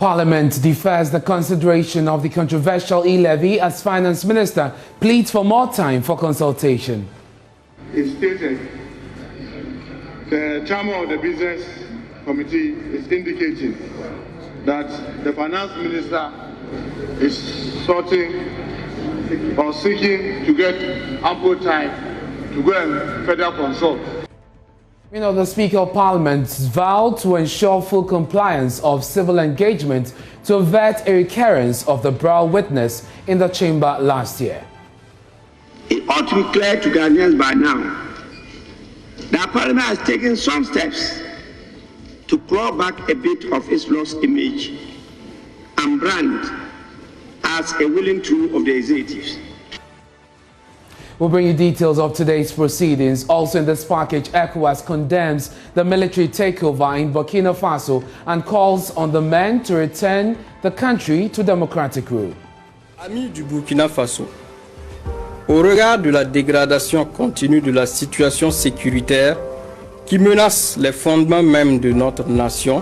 Parliament defers the consideration of the controversial e-levy as Finance Minister pleads for more time for consultation. It stated the chairman of the Business Committee is indicating that the Finance Minister is sorting or seeking to get ample time to go and further consult. You know, the Speaker of Parliament vowed to ensure full compliance of civil engagement to avert a recurrence of the Brow witness in the chamber last year. It ought to be clear to Ghanaians by now that Parliament has taken some steps to claw back a bit of its lost image and brand as a willing tool of the executives. We'll bring you details of today's proceedings. Also in this package, ECOWAS condemns the military takeover in Burkina Faso and calls on the men to return the country to democratic rule. Amis du Burkina Faso, au regard de la dégradation continue de la situation sécuritaire qui menace les fondements même de notre nation,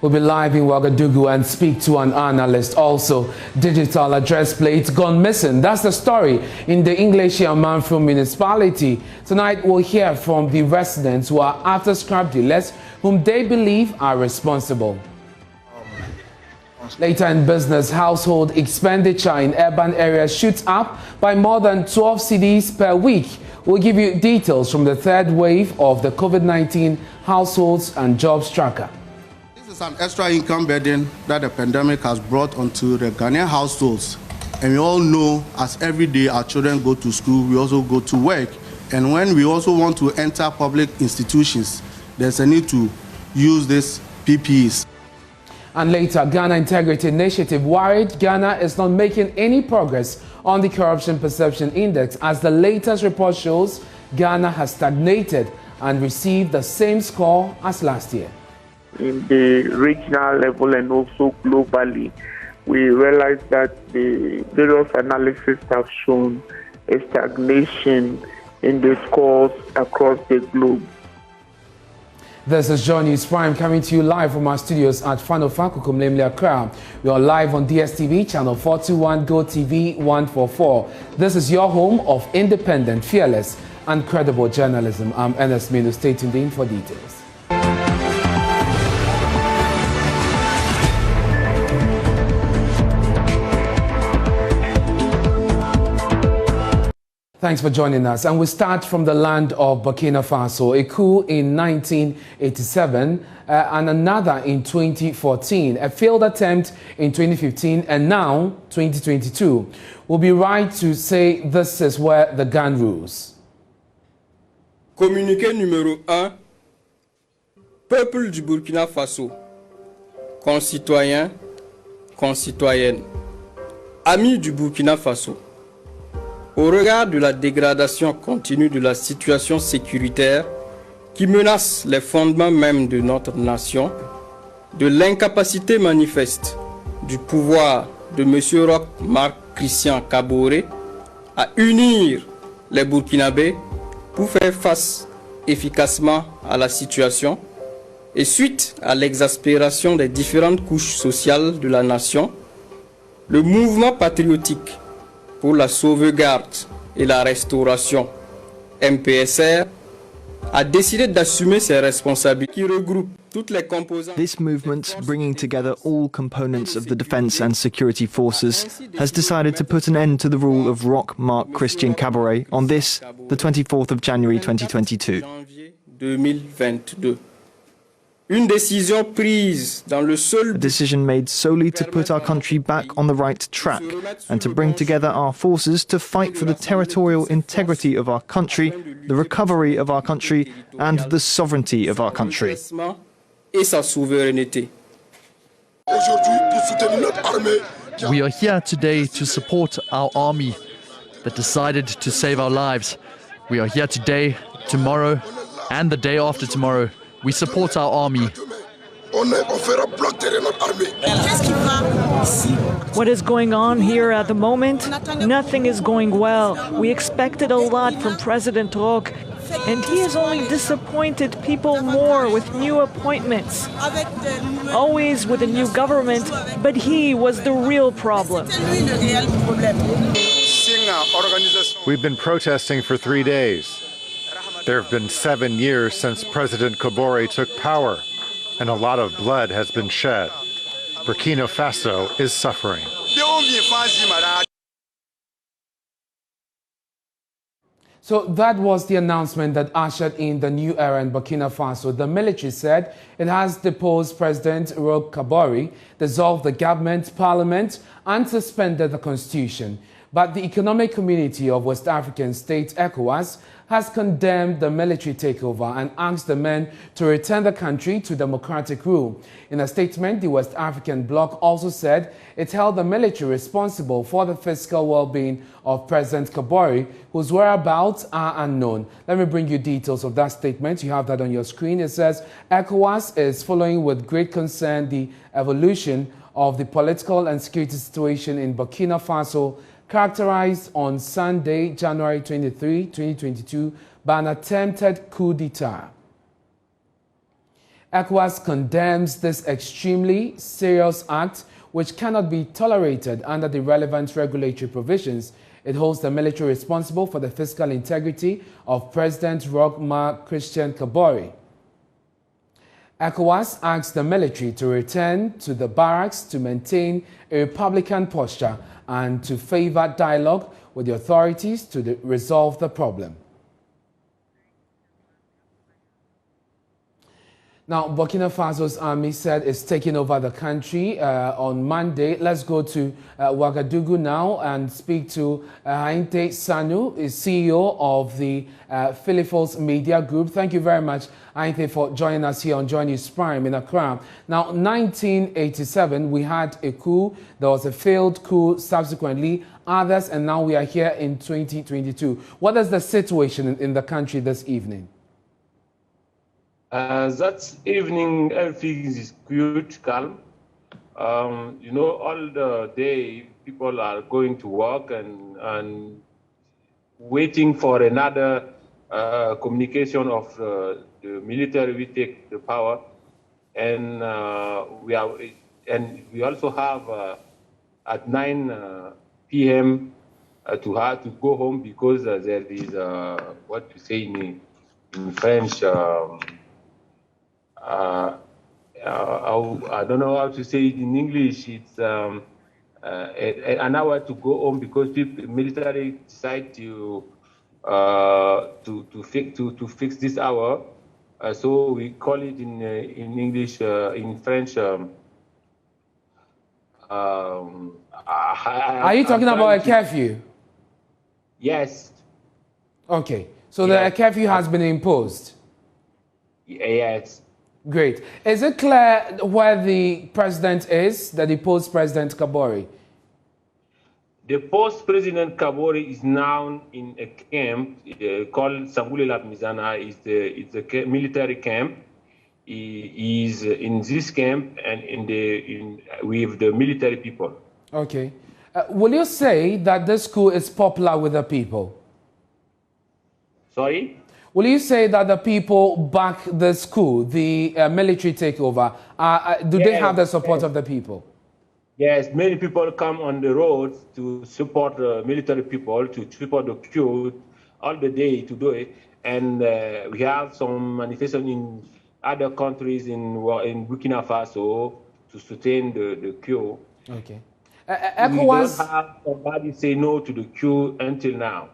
we'll be live in Ouagadougou and speak to an analyst. Also, digital address plates gone missing. That's the story in the English Yamanfru municipality. Tonight, we'll hear from the residents who are after scrap dealers whom they believe are responsible. Later in business, household expenditure in urban areas shoots up by more than 12 cedis per week. We'll give you details from the third wave of the COVID-19 households and jobs tracker. This is an extra income burden that the pandemic has brought onto the Ghanaian households. And we all know as every day our children go to school, we also go to work. And when we also want to enter public institutions, there's a need to use these PPEs. And later, Ghana Integrity Initiative worried Ghana is not making any progress on the Corruption Perception Index. As the latest report shows, Ghana has stagnated and received the same score as last year. In the regional level and also globally, we realize that the various analyses have shown a stagnation in the scores across the globe. This is Joy News Prime coming to you live from our studios at Fanofa Kukumlemle Accra. We are live on DSTV channel 421, Go TV 144. This is your home of independent, fearless and credible journalism. I'm Ernest Minu. Stay tuned in for details. Thanks for joining us. And we start from the land of Burkina Faso. A coup in 1987 and another in 2014. A failed attempt in 2015 and now 2022. We'll be right to say this is where the gun rules. Communiqué numéro 1. Peuple du Burkina Faso. Concitoyens, concitoyennes. Amis du Burkina Faso. Au regard de la dégradation continue de la situation sécuritaire qui menace les fondements même de notre nation, de l'incapacité manifeste du pouvoir de M. Roch Marc Christian Kaboré à unir les Burkinabés pour faire face efficacement à la situation et suite à l'exaspération des différentes couches sociales de la nation, le mouvement patriotique pour la sauvegarde et la restauration, MPSR, a décidé d'assumer ses responsabilités qui regroupent toutes les composantes. This movement, bringing together all components of the defense and security forces, has decided to put an end to the rule of Roch Marc Christian Kaboré on this, the 24th of January 2022. Une décision prise dans le seul A decision made solely to put our country back on the right track and to bring together our forces to fight for the territorial integrity of our country, the recovery of our country, and the sovereignty of our country. Et sa souveraineté. We are here today to support our army that decided to save our lives. We are here today, tomorrow, and the day after tomorrow. We support our army. What is going on here at the moment? Nothing is going well. We expected a lot from President Roch. And he has only disappointed people more with new appointments. Always with a new government, but he was the real problem. We've been protesting for 3 days. There have been 7 years since President Kabore took power, and a lot of blood has been shed. Burkina Faso is suffering. So that was the announcement that ushered in the new era in Burkina Faso. The military said it has deposed President Roch Kabore, dissolved the government, parliament, and suspended the constitution. But the Economic Community of West African States, ECOWAS, has condemned the military takeover and asked the men to return the country to democratic rule. In a statement, the West African bloc also said it held the military responsible for the physical well-being of President Kabore, whose whereabouts are unknown. Let me bring you details of that statement. You have that on your screen. It says, ECOWAS is following with great concern the evolution of the political and security situation in Burkina Faso, characterized on Sunday, January 23, 2022, by an attempted coup d'etat. ECOWAS condemns this extremely serious act, which cannot be tolerated under the relevant regulatory provisions. It holds the military responsible for the physical integrity of President Roch Marc Christian Kabore. ECOWAS asks the military to return to the barracks to maintain a republican posture and to favor dialogue with the authorities to resolve the problem. Now, Burkina Faso's army said it's taking over the country on Monday. Let's go to Ouagadougou now and speak to Hainte Sanu, CEO of the Philifos Media Group. Thank you very much, Hainte, for joining us here on Joy News Prime in Accra. Now, 1987, we had a coup. There was a failed coup subsequently, others, and now we are here in 2022. What is the situation in the country this evening? That evening, everything is good, calm. You know, all the day, people are going to work and waiting for another communication of the military will take the power. And we also have at 9 p.m. to have to go home because there is what you say in French. I don't know how to say it in English. It's an hour to go home because military decide to fix this hour. So we call it in English, in French. Are you talking about a curfew? Yes. Okay. So the curfew has been imposed. Yes. Great. Is it clear where the president is, the deposed President Kabore? The post-President Kabore is now in a camp called Sangule La Mizana. It's a military camp. He is in this camp and with the military people. Okay. Will you say that this coup is popular with the people? Sorry? Will you say that the people back this coup, the military takeover, do they have the support of the people? Yes, many people come on the roads to support the military people, to support the coup all the day to do it. And we have some manifestation in other countries in Burkina Faso to sustain the coup. Okay. We don't have somebody say no to the coup until now.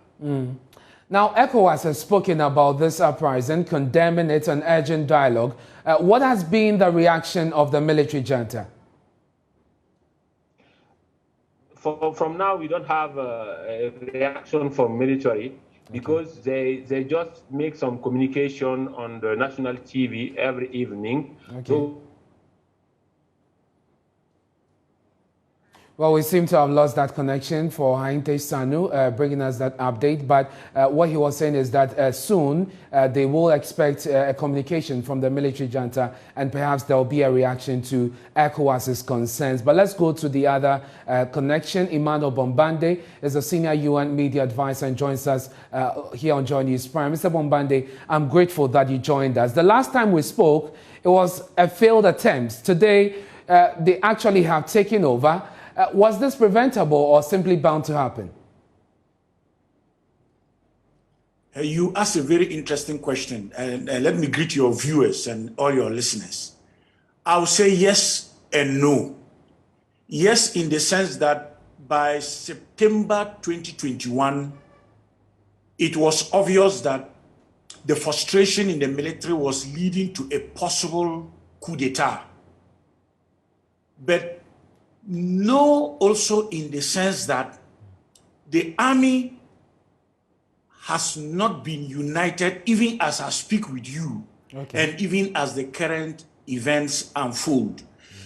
Now, ECOWAS has spoken about this uprising, condemning it and urging dialogue. What has been the reaction of the military junta? From now, we don't have a reaction from military because they just make some communication on the national TV every evening. Okay. So Well, we seem to have lost that connection for Hainte Sanu bringing us that update. But what he was saying is that soon they will expect a communication from the military junta, and perhaps there will be a reaction to ECOWAS's concerns. But let's go to the other connection. Emmanuel Bombande is a senior UN media advisor and joins us here on Joy News Prime. Mr. Bombande, I'm grateful that you joined us. The last time we spoke, it was a failed attempt. Today, they actually have taken over. Was this preventable or simply bound to happen? You asked a very interesting question, and let me greet your viewers and all your listeners. I will say yes and no. Yes, in the sense that by September 2021, it was obvious that the frustration in the military was leading to a possible coup d'etat. But no, also in the sense that the army has not been united, even as I speak with you, and even as the current events unfold.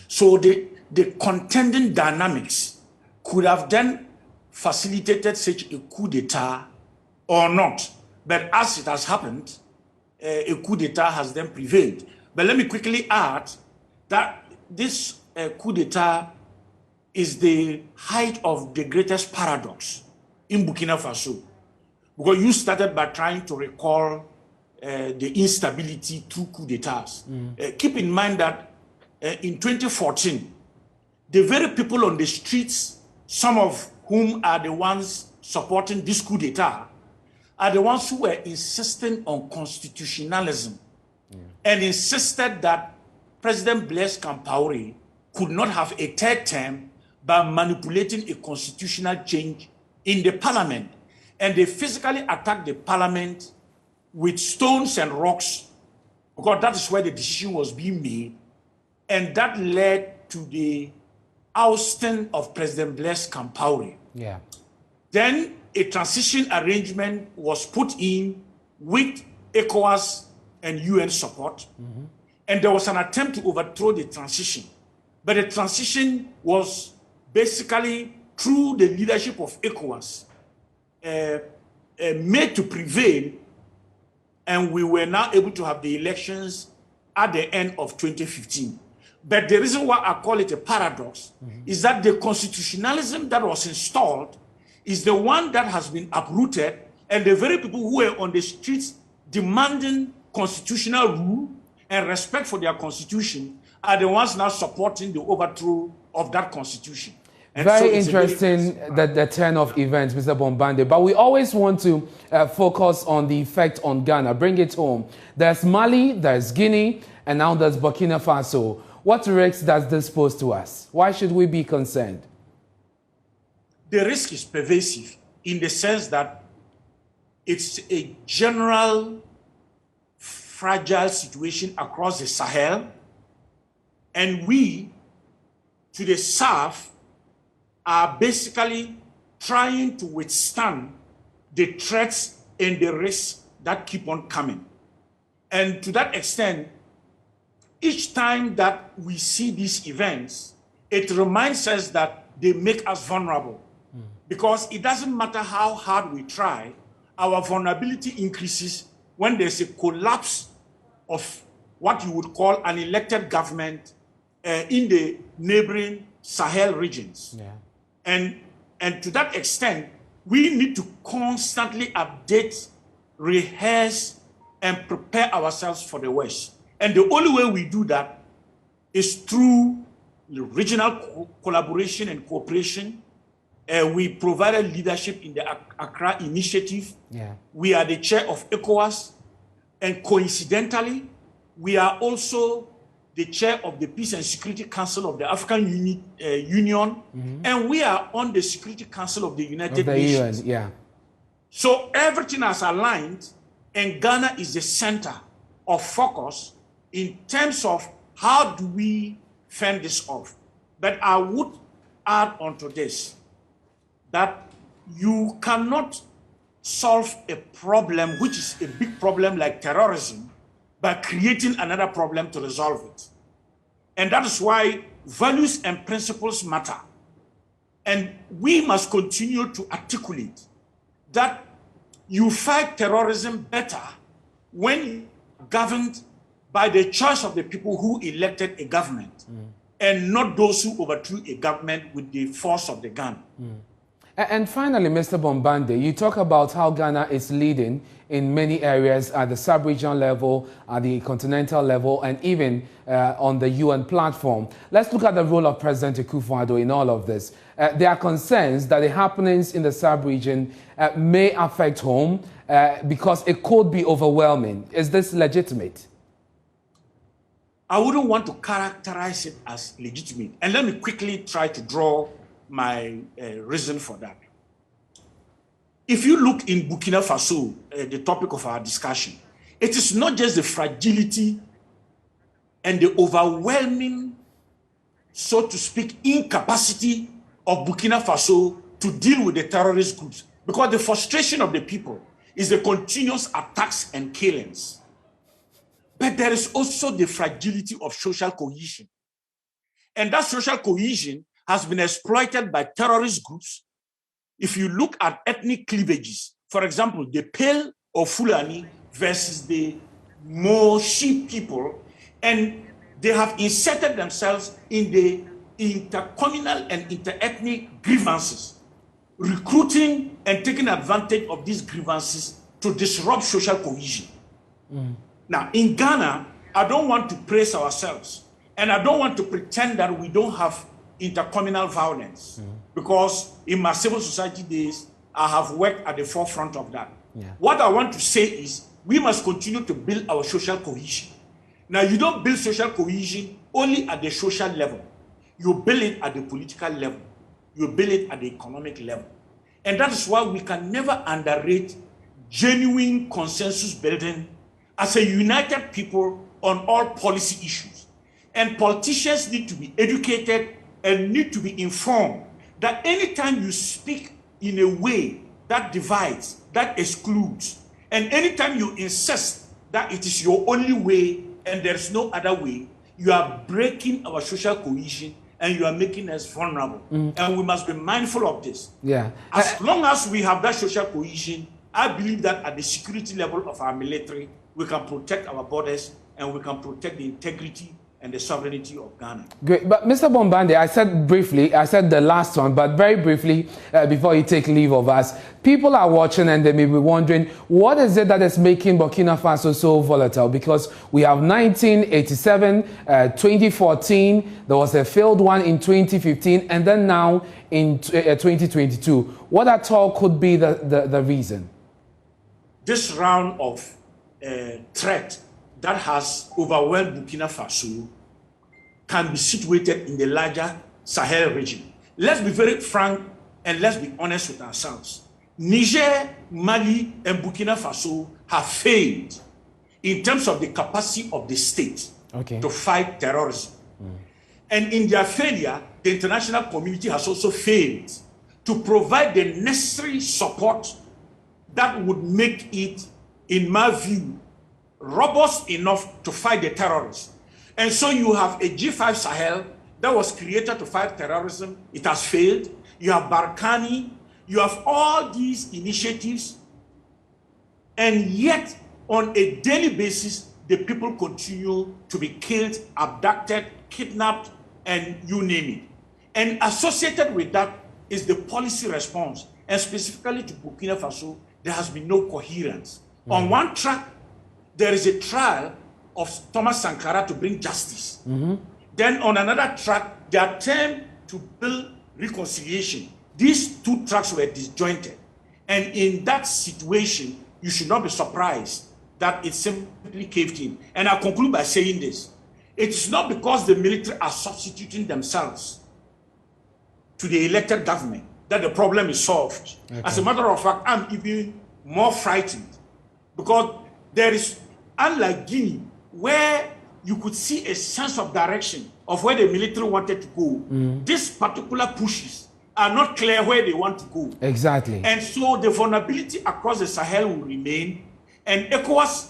So the contending dynamics could have then facilitated such a coup d'etat or not. But as it has happened, a coup d'etat has then prevailed. But let me quickly add that this coup d'etat is the height of the greatest paradox in Burkina Faso. Because you started by trying to recall the instability through coup d'etats. Keep in mind that in 2014, the very people on the streets, some of whom are the ones supporting this coup d'etat, are the ones who were insisting on constitutionalism and insisted that President Blaise Compaoré could not have a third term by manipulating a constitutional change in the parliament. And they physically attacked the parliament with stones and rocks, because that is where the decision was being made. And that led to the ousting of President Blaise Compaoré. Then a transition arrangement was put in with ECOWAS and UN support. And there was an attempt to overthrow the transition. But the transition was basically, through the leadership of ECOWAS, made to prevail, and we were now able to have the elections at the end of 2015. But the reason why I call it a paradox is that the constitutionalism that was installed is the one that has been uprooted, and the very people who were on the streets demanding constitutional rule and respect for their constitution are the ones now supporting the overthrow of that constitution. And very interesting, the turn of events, Mr. Bombande. But we always want to focus on the effect on Ghana, bring it home. There's Mali, there's Guinea, and now there's Burkina Faso. What risks does this pose to us? Why should we be concerned? The risk is pervasive in the sense that it's a general fragile situation across the Sahel, and we, to the south, are basically trying to withstand the threats and the risks that keep on coming. And to that extent, each time that we see these events, it reminds us that they make us vulnerable. Because it doesn't matter how hard we try, our vulnerability increases when there's a collapse of what you would call an elected government in the neighboring Sahel regions. And to that extent, we need to constantly update, rehearse, and prepare ourselves for the worst. And the only way we do that is through the regional collaboration and cooperation. We provided leadership in the Accra Initiative. We are the chair of ECOWAS. And coincidentally, we are also the chair of the Peace and Security Council of the African Union, and we are on the Security Council of the United Nations. So everything has aligned, and Ghana is the center of focus in terms of how do we fend this off. But I would add onto this that you cannot solve a problem, which is a big problem like terrorism, by creating another problem to resolve it. And that is why values and principles matter. And we must continue to articulate that you fight terrorism better when governed by the choice of the people who elected a government and not those who overthrew a government with the force of the gun. And finally, Mr. Bombande, you talk about how Ghana is leading in many areas at the sub-regional level, at the continental level, and even on the UN platform. Let's look at the role of President Akufo-Addo in all of this. There are concerns that the happenings in the sub-region may affect home because it could be overwhelming. Is this legitimate? I wouldn't want to characterize it as legitimate. And let me quickly try to draw my reason for that. If you look in Burkina Faso, the topic of our discussion, it is not just the fragility and the overwhelming, so to speak, incapacity of Burkina Faso to deal with the terrorist groups, because the frustration of the people is the continuous attacks and killings. But there is also the fragility of social cohesion. And that social cohesion has been exploited by terrorist groups. If you look at ethnic cleavages, for example, the Pale or Fulani versus the Moshi people, and they have inserted themselves in the intercommunal and interethnic grievances, recruiting and taking advantage of these grievances to disrupt social cohesion. Now, in Ghana, I don't want to praise ourselves, and I don't want to pretend that we don't have intercommunal violence, because in my civil society days, I have worked at the forefront of that. What I want to say is we must continue to build our social cohesion. Now, you don't build social cohesion only at the social level. You build it at the political level. You build it at the economic level. And that is why we can never underrate genuine consensus building as a united people on all policy issues. And politicians need to be educated and need to be informed that anytime you speak in a way that divides, that excludes, and anytime you insist that it is your only way and there's no other way, you are breaking our social cohesion and you are making us vulnerable. And we must be mindful of this. As long as we have that social cohesion, I believe that at the security level of our military, we can protect our borders and we can protect the integrity and the sovereignty of Ghana. Great. But Mr. Bombande, I said the last one, but very briefly, before you take leave of us, people are watching and they may be wondering, what is it that is making Burkina Faso so volatile? Because we have 1987, 2014, there was a failed one in 2015, and then now in 2022. What at all could be the reason? This round of threat that has overwhelmed Burkina Faso can be situated in the larger Sahel region. Let's be very frank and let's be honest with ourselves. Niger, Mali, and Burkina Faso have failed in terms of the capacity of the state to fight terrorism. And in their failure, the international community has also failed to provide the necessary support that would make it, in my view, robust enough to fight the terrorists. And so you have a G5 Sahel that was created to fight terrorism. It has failed. You have Barkhane. You have all these initiatives. And yet, on a daily basis, the people continue to be killed, abducted, kidnapped, and you name it. And associated with that is the policy response. And specifically to Burkina Faso, there has been no coherence. On one track, there is a trial of Thomas Sankara to bring justice. Then on another track, the attempt to build reconciliation. These two tracks were disjointed. And in that situation, you should not be surprised that it simply caved in. And I'll conclude by saying this. It's not because the military are substituting themselves to the elected government that the problem is solved. As a matter of fact, I'm even more frightened because there is, unlike Guinea, where you could see a sense of direction of where the military wanted to go. These particular pushes are not clear where they want to go. Exactly. And so the vulnerability across the Sahel will remain. And ECOWAS,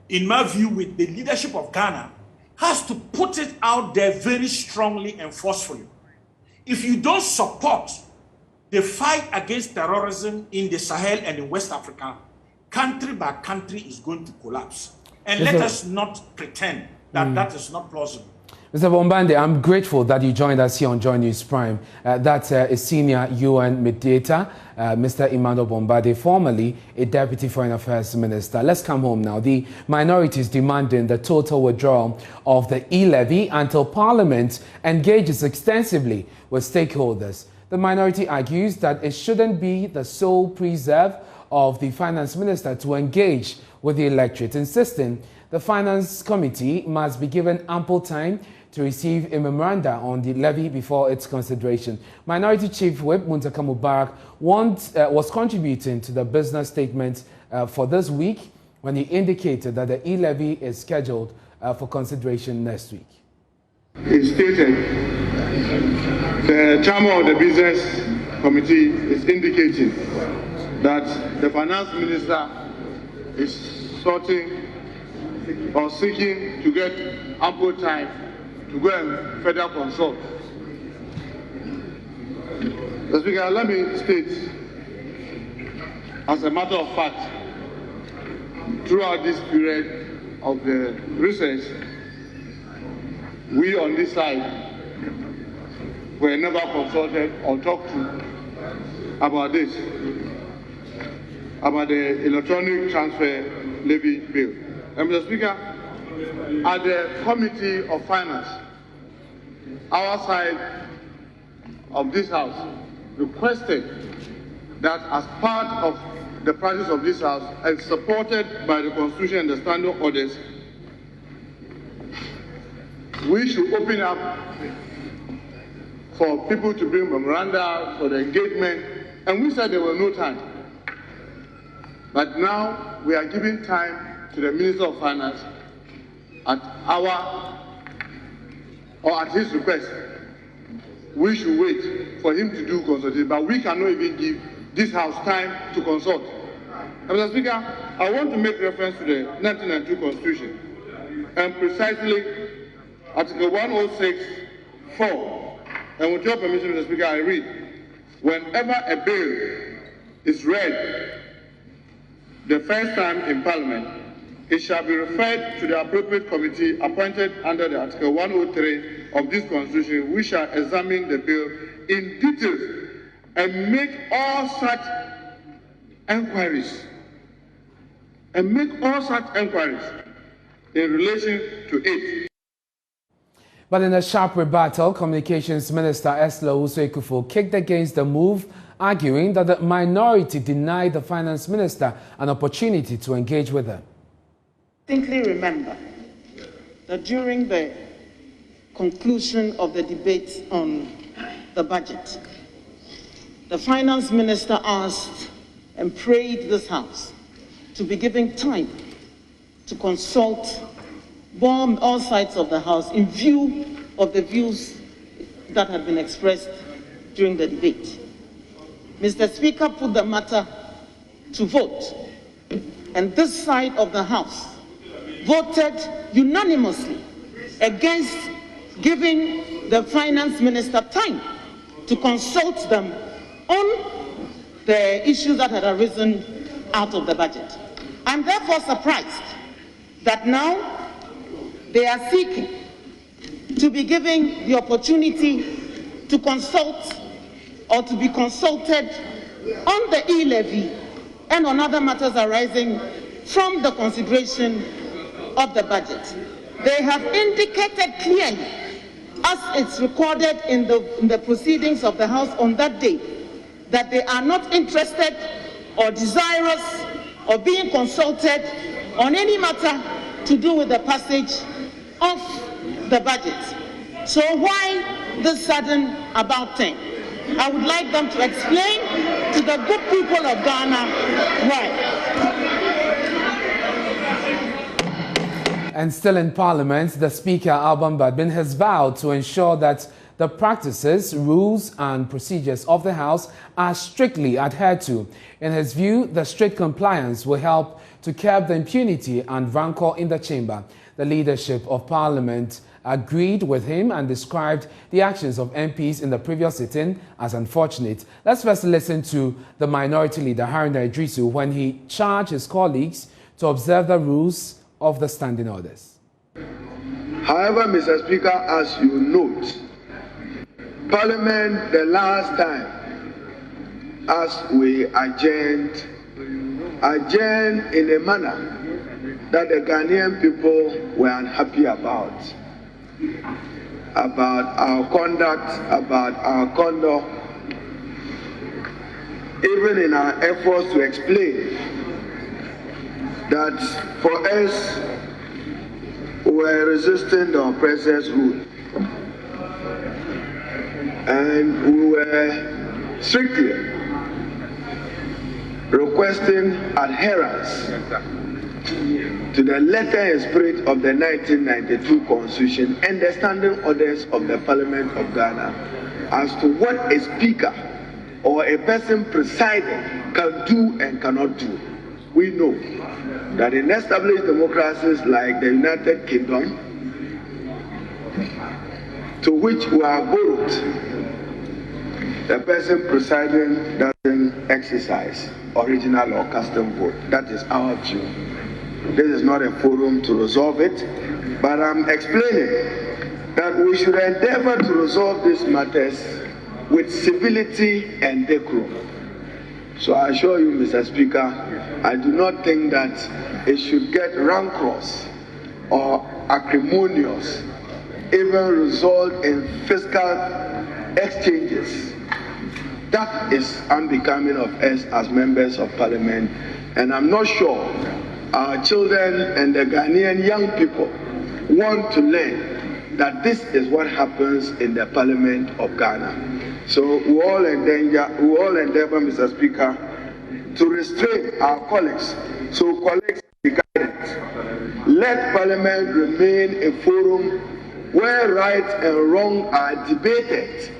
in my view, with the leadership of Ghana, has to put it out there very strongly and forcefully. If you don't support the fight against terrorism in the Sahel and in West Africa, country by country is going to collapse. And let us not pretend that that is not plausible. Mr. Bombande, I'm grateful that you joined us here on Joy News Prime. That's a senior UN mediator, Mr. Emmanuel Bombande, formerly a Deputy Foreign Affairs Minister. Let's come home now. The minorities demanding the total withdrawal of the e-levy until Parliament engages extensively with stakeholders. The minority argues that it shouldn't be the sole preserve of the Finance Minister to engage with the electorate, insisting the Finance Committee must be given ample time to receive a memoranda on the levy before its consideration. Minority Chief Whip Muntaka Mubarak was contributing to the business statement for this week when he indicated that the e-levy is scheduled for consideration next week. He stated the chairman of the business committee is indicating that the finance minister is sorting or seeking to get ample time to go and further consult. Mr. Speaker, let me state, as a matter of fact, throughout this period of the recess, we on this side were never consulted or talked to about this, about the electronic transfer levy bill. And Mr. Speaker, at the Committee of Finance, our side of this House requested that as part of the practice of this House and supported by the Constitution and the standing orders, we should open up for people to bring memoranda for the engagement, and we said there was no time. But now we are giving time to the Minister of Finance at his request. We should wait for him to do consultation, but we cannot even give this House time to consult. Mr. Speaker, I want to make reference to the 1992 Constitution, and precisely Article 106(4). And with your permission, Mr. Speaker, I read, whenever a bill is read the first time in Parliament, it shall be referred to the appropriate committee appointed under the Article 103 of this Constitution, which shall examine the bill in details and make all such enquiries. In relation to it. But in a sharp rebuttal, Communications Minister Esla Uso-Ekufo kicked against the move, arguing that the minority denied the Finance Minister an opportunity to engage with her. Distinctly remember that during the conclusion of the debate on the budget, the Finance Minister asked and prayed this House to be given time to consult all sides of the House in view of the views that had been expressed during the debate. Mr. Speaker put the matter to vote, and this side of the House voted unanimously against giving the Finance Minister time to consult them on the issues that had arisen out of the budget. I'm therefore surprised that now they are seeking to be given the opportunity to consult or to be consulted on the e-levy and on other matters arising from the consideration of the budget. They have indicated clearly, as it's recorded in the proceedings of the House on that day, that they are not interested or desirous of being consulted on any matter to do with the passage of the budget. So why this sudden about thing? I would like them to explain to the good people of Ghana why. And still in Parliament, the Speaker, Alban Badbin, has vowed to ensure that the practices, rules and procedures of the House are strictly adhered to. In his view, the strict compliance will help to curb the impunity and rancor in the chamber. The leadership of Parliament agreed with him and described the actions of MPs in the previous sitting as unfortunate. Let's first listen to the minority leader, Haruna Idrisu, when he charged his colleagues to observe the rules of the standing orders. However, Mr. Speaker, as you note, Parliament the last time, as we adjourned in a manner that the Ghanaian people were unhappy about our conduct, about our conduct, even in our efforts to explain that for us, we were resisting the oppressor's rule. And we were strictly requesting adherence to the letter and spirit of the 1992 Constitution and the standing orders of the Parliament of Ghana as to what a speaker or a person presiding can do and cannot do. We know that in established democracies like the United Kingdom, to which we are borrowed, the person presiding doesn't exercise original or custom vote. That is our view. This is not a forum to resolve it, but I'm explaining that we should endeavor to resolve these matters with civility and decorum. So I assure you, Mr. Speaker, I do not think that it should get rancorous or acrimonious, even result in fiscal exchanges. That is unbecoming of us as members of Parliament, and I'm not sure our children and the Ghanaian young people want to learn that this is what happens in the Parliament of Ghana. So we all endeavor, Mr. Speaker, to restrain our colleagues. So colleagues, be guided. Let Parliament remain a forum where right and wrong are debated,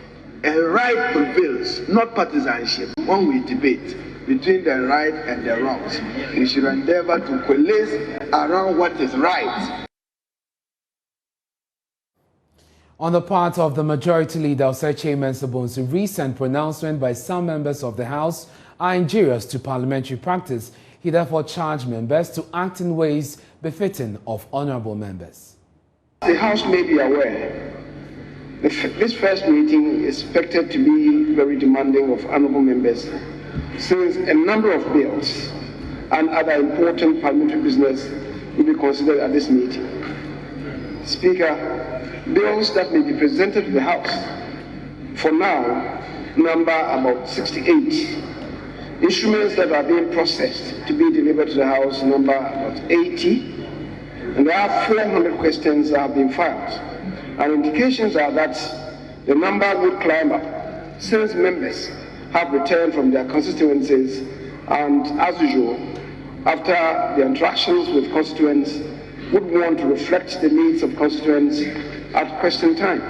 and right prevails, not partisanship. When we debate between the right and the wrongs, we should endeavor to coalesce around what is right. On the part of the majority leader, Oseche Mensah-Bonsu, recent pronouncement by some members of the House are injurious to parliamentary practice. He therefore charged members to act in ways befitting of honorable members. The House may be aware this first meeting is expected to be very demanding of honorable members, since a number of bills and other important parliamentary business will be considered at this meeting. Speaker, bills that may be presented to the House for now number about 68. Instruments that are being processed to be delivered to the House number about 80. And there are 400 questions that have been filed. And indications are that the number will climb up since members have returned from their constituencies, and as usual, after the interactions with constituents, would want to reflect the needs of constituents at question time.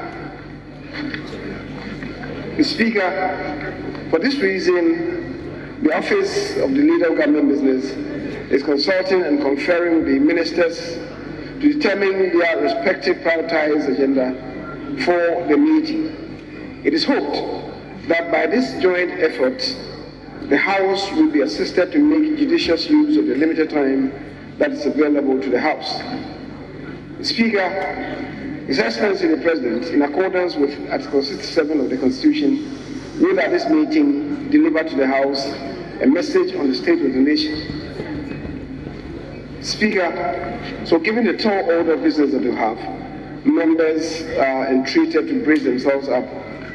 Mr. Speaker, for this reason, the Office of the Leader of Government Business is consulting and conferring with the ministers to determine their respective prioritized agenda for the meeting. It is hoped that by this joint effort, the House will be assisted to make judicious use of the limited time that is available to the House. Speaker, His Excellency the President, in accordance with Article 67 of the Constitution, will at this meeting deliver to the House a message on the state of the nation. Speaker, so given the tall order of business that we have, members are entreated to brace themselves up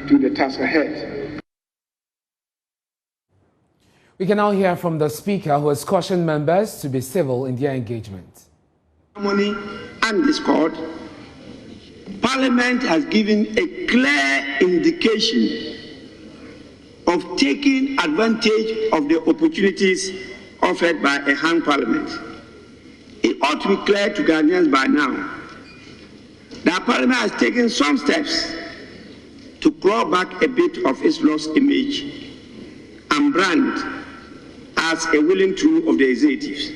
to the task ahead. We can now hear from the Speaker, who has cautioned members to be civil in their engagement. Harmony and discord, Parliament has given a clear indication of taking advantage of the opportunities offered by a hung Parliament. It ought to be clear to Ghanaians by now that Parliament has taken some steps to claw back a bit of its lost image and brand as a willing tool of the executives.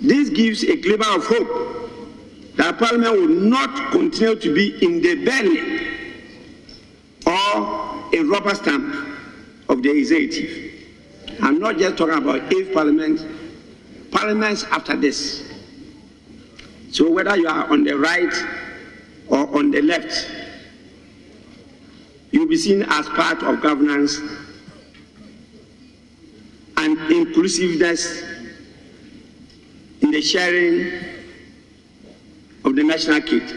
This gives a glimmer of hope that Parliament will not continue to be in the belly or a rubber stamp of the executive. I'm not just talking about if parliaments after this. So whether you are on the right or on the left, you'll be seen as part of governance and inclusiveness in the sharing of the national kit.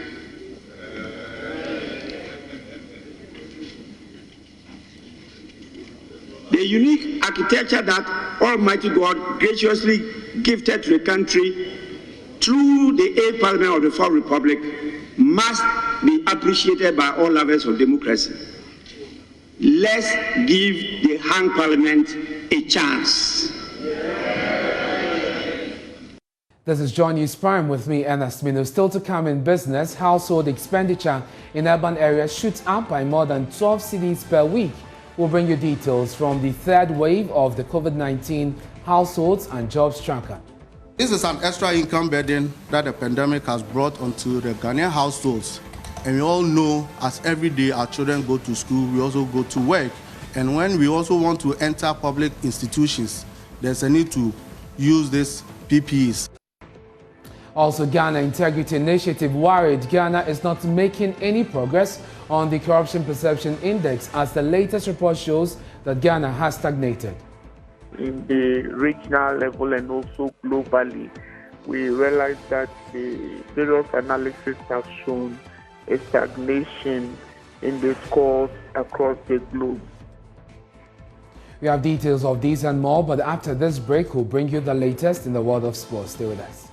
The unique architecture that Almighty God graciously gifted to the country through the 8th Parliament of the 4th Republic must be appreciated by all lovers of democracy. Let's give the hung Parliament a chance. This is John News Prime with me, Ernest Mino. Still to come in business, household expenditure in urban areas shoots up by more than 12 cedis per week. We'll bring you details from the third wave of the COVID-19 households and jobs tracker. This is an extra income burden that the pandemic has brought onto the Ghanaian households. And we all know as every day our children go to school, we also go to work. And when we also want to enter public institutions, there's a need to use these PPEs. Also, Ghana Integrity Initiative worried Ghana is not making any progress on the Corruption Perception Index, as the latest report shows that Ghana has stagnated. In the regional level and also globally, we realize that the various analysis have shown a stagnation in the scores across the globe. We have details of these and more, but after this break, we'll bring you the latest in the world of sports. Stay with us.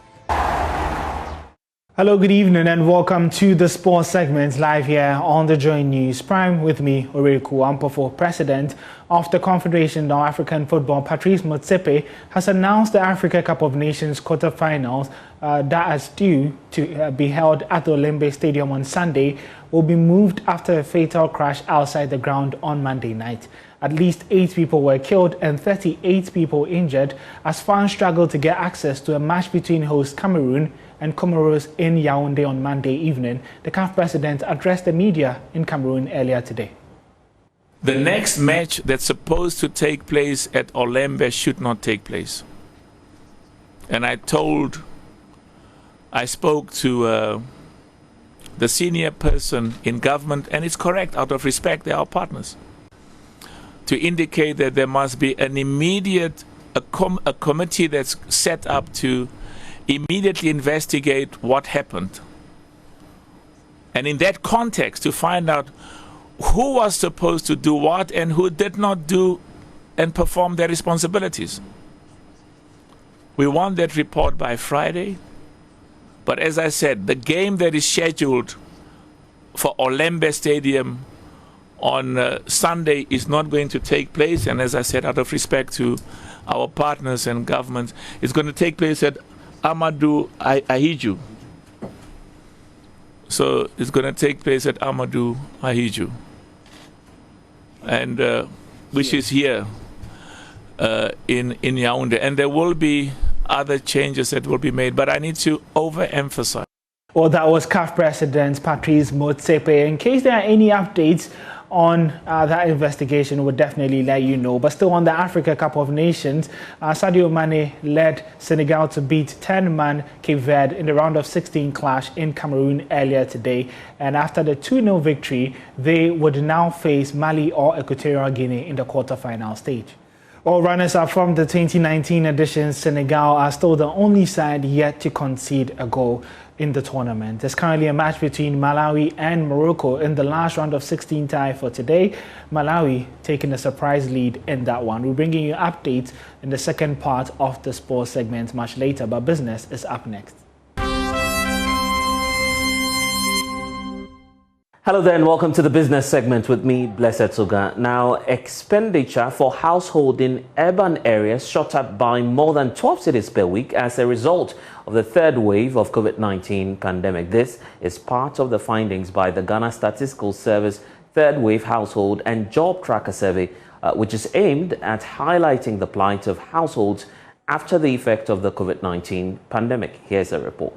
Hello, good evening and welcome to the sports segment live here on the Joy News Prime with me, Oriku Ampofo. President of the Confederation of African Football, Patrice Motsepe, has announced the Africa Cup of Nations quarterfinals that is due to be held at the Olembe Stadium on Sunday will be moved after a fatal crash outside the ground on Monday night. At least 8 people were killed and 38 people injured as fans struggled to get access to a match between host Cameroon and Comoros in Yaoundé on Monday evening. The CAF president addressed the media in Cameroon earlier today. The next match that's supposed to take place at Olembe should not take place. And I spoke to the senior person in government, and it's correct, out of respect, they are our partners, to indicate that there must be an immediate, a committee that's set up to immediately investigate what happened. And in that context, to find out who was supposed to do what and who did not do and perform their responsibilities. We want that report by Friday. But as I said, the game that is scheduled for Olembe Stadium on Sunday is not going to take place. And as I said, out of respect to our partners and governments, it's going to take place at Amadou Ahidjo. So it's going to take place at Amadou Ahidjo, and which is here in Yaoundé. And there will be other changes that will be made, but I need to overemphasize. Well, that was CAF President Patrice Motsepe. In case there are any updates on that investigation, we'll definitely let you know. But still on the Africa Cup of Nations, Sadio Mane led Senegal to beat 10-man Cape Verde in the round of 16 clash in Cameroon earlier today. And after the 2-0 victory, they would now face Mali or Equatorial Guinea in the quarterfinal stage. Well, runners-up from the 2019 edition, Senegal are still the only side yet to concede a goal in the tournament. There's currently a match between Malawi and Morocco in the last round of 16 tie for today. Malawi taking a surprise lead in that one. We're bringing you updates in the second part of the sports segment much later, but business is up next. Hello there and welcome to the business segment with me, Blessed Suga. Now, expenditure for household in urban areas shot up by more than 12 cedis per week as a result of the third wave of COVID-19 pandemic. This is part of the findings by the Ghana Statistical Service Third Wave Household and Job Tracker Survey, which is aimed at highlighting the plight of households after the effect of the COVID-19 pandemic. Here's a report.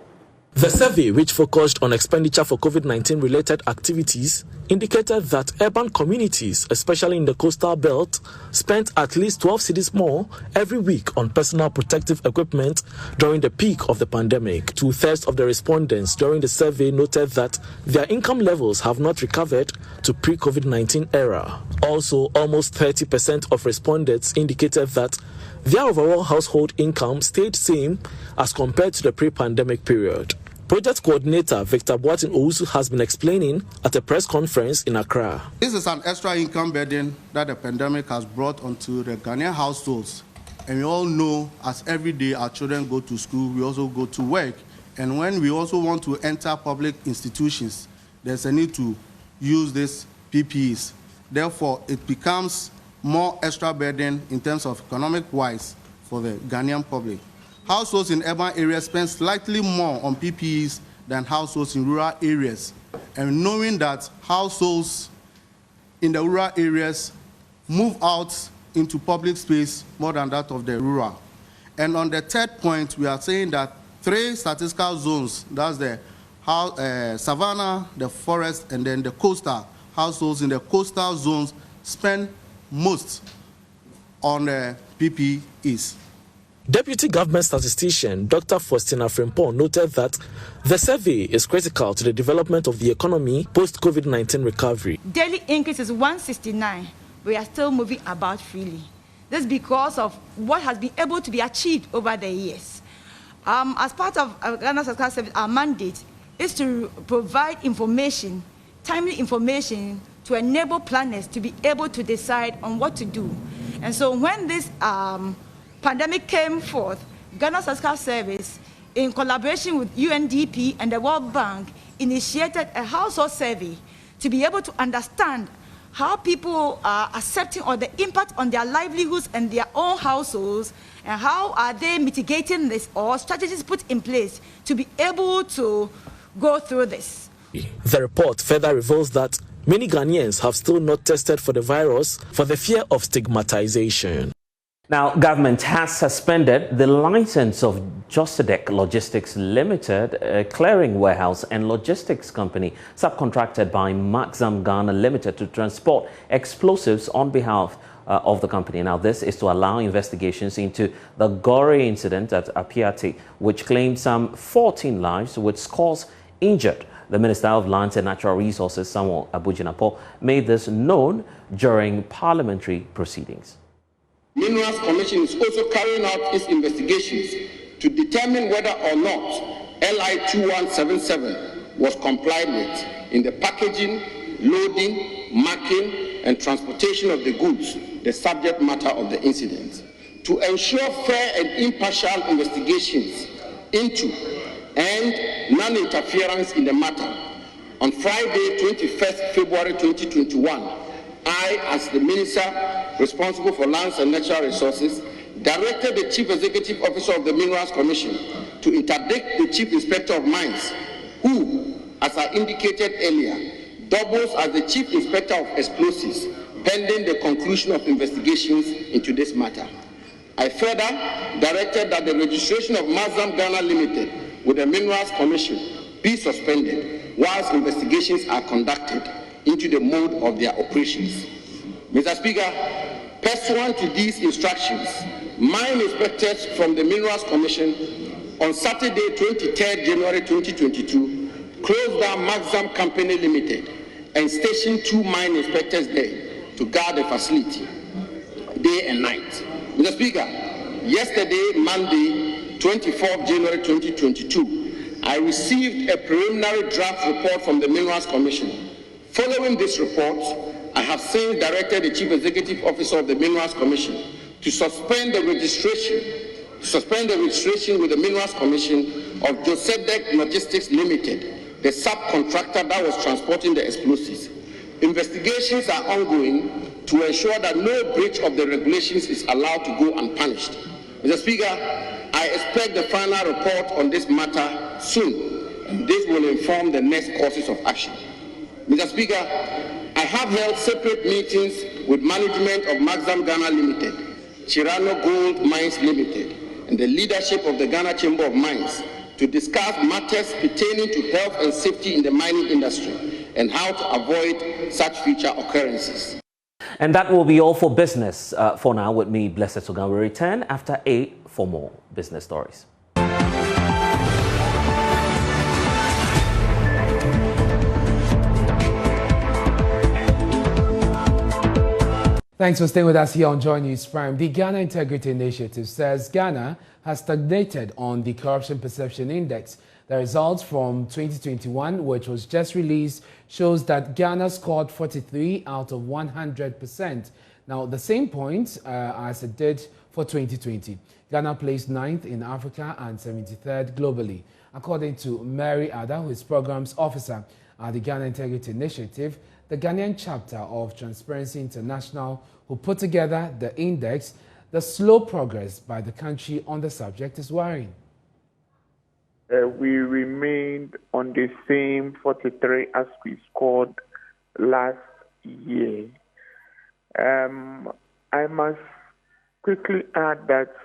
The survey, which focused on expenditure for COVID-19 related activities, indicated that urban communities, especially in the coastal belt, spent at least 12 cedis more every week on personal protective equipment during the peak of the pandemic. 2/3 of the respondents during the survey noted that their income levels have not recovered to pre-COVID-19 era. Also, almost 30% of respondents indicated that their overall household income stayed same as compared to the pre-pandemic period. Project coordinator Victor Boatin Owusu has been explaining at a press conference in Accra. This is an extra income burden that the pandemic has brought onto the Ghanaian households. And we all know, as every day our children go to school, we also go to work. And when we also want to enter public institutions, there's a need to use these PPEs. Therefore, it becomes more extra burden in terms of economic-wise for the Ghanaian public. Households in urban areas spend slightly more on PPEs than households in rural areas. And knowing that households in the rural areas move out into public space more than that of the rural. And on the third point, we are saying that 3 statistical zones, that's the savannah, the forest, and then the coastal. Households in the coastal zones spend most on PPEs. Deputy Government Statistician Dr. Faustina Frimpong noted that the survey is critical to the development of the economy post-COVID-19 recovery. Daily increase is 169. We are still moving about freely. This is because of what has been able to be achieved over the years. As part of Ghana Statistical Service, our mandate is to provide information, timely information, to enable planners to be able to decide on what to do. And so when this pandemic came forth, Ghana Statistical Service, in collaboration with UNDP and the World Bank, initiated a household survey to be able to understand how people are accepting or the impact on their livelihoods and their own households, and how are they mitigating this, or strategies put in place to be able to go through this. The report further reveals that many Ghanaians have still not tested for the virus for the fear of stigmatization. Now, government has suspended the license of Josedek Logistics Limited, a clearing warehouse and logistics company subcontracted by Maxam Ghana Limited to transport explosives on behalf of the company. Now, this is to allow investigations into the Goree incident at Apiati, which claimed some 14 lives with scores injured. The Minister of Lands and Natural Resources, Samuel Abujinapo, made this known during parliamentary proceedings. Minerals Commission is also carrying out its investigations to determine whether or not LI 2177 was complied with in the packaging, loading, marking, and transportation of the goods, the subject matter of the incident. To ensure fair and impartial investigations into and non-interference in the matter, on Friday, 21st February 2021, I, as the Minister responsible for Lands and Natural Resources, directed the Chief Executive Officer of the Minerals Commission to interdict the Chief Inspector of Mines, who, as I indicated earlier, doubles as the Chief Inspector of Explosives, pending the conclusion of investigations into this matter. I further directed that the registration of Maxam Ghana Limited with the Minerals Commission be suspended whilst investigations are conducted into the mode of their operations. Mr. Speaker, pursuant to these instructions, mine inspectors from the Minerals Commission on Saturday, 23rd January 2022, closed down Maxam Company Limited and stationed 2 mine inspectors there to guard the facility day and night. Mr. Speaker, yesterday, Monday, 24th January 2022, I received a preliminary draft report from the Minerals Commission. Following this report, I have since directed the Chief Executive Officer of the Minerals Commission to suspend the registration with the Minerals Commission of Josedek Logistics Limited, the subcontractor that was transporting the explosives. Investigations are ongoing to ensure that no breach of the regulations is allowed to go unpunished. Mr. Speaker, I expect the final report on this matter soon, and this will inform the next courses of action. Mr. Speaker, I have held separate meetings with management of Maxam Ghana Limited, Chirano Gold Mines Limited, and the leadership of the Ghana Chamber of Mines to discuss matters pertaining to health and safety in the mining industry and how to avoid such future occurrences. And that will be all for business for now. With me, Blessed Sogan. We return after 8 for more business stories. Thanks for staying with us here on Joy News Prime. The Ghana Integrity Initiative says Ghana has stagnated on the Corruption Perception Index. The results from 2021, which was just released, shows that Ghana scored 43 out of 100%. Now, the same point as it did for 2020. Ghana placed 9th in Africa and 73rd globally. According to Mary Ada, who is Programs Officer at the Ghana Integrity Initiative, the Ghanaian chapter of Transparency International, who put together the index, the slow progress by the country on the subject is worrying. We remained on the same 43 as we scored last year. I must quickly add that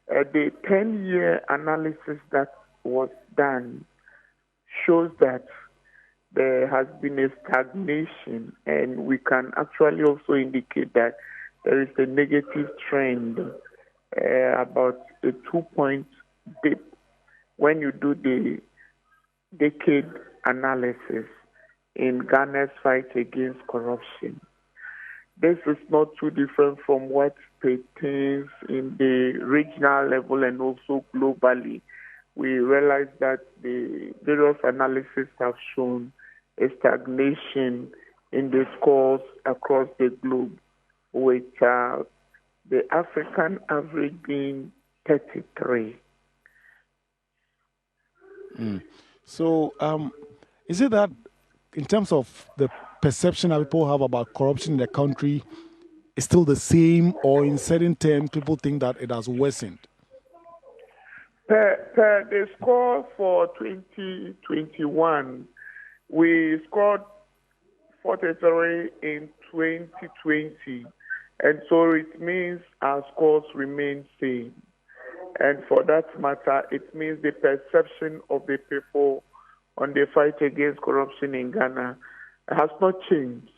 the 10-year analysis that was done shows that there has been a stagnation, and we can actually also indicate that there is a negative trend, about a 2-point dip when you do the decade analysis in Ghana's fight against corruption. This is not too different from what pertains in the regional level and also globally. We realize that the various analyses have shown a stagnation in the scores across the globe, with the African average being 33. So, is it that in terms of the perception that people have about corruption in the country is still the same, or in certain terms people think that it has worsened? Per the score for 2021, we scored 43 in 2020, and so it means our scores remain same. And for that matter, it means the perception of the people on the fight against corruption in Ghana has not changed.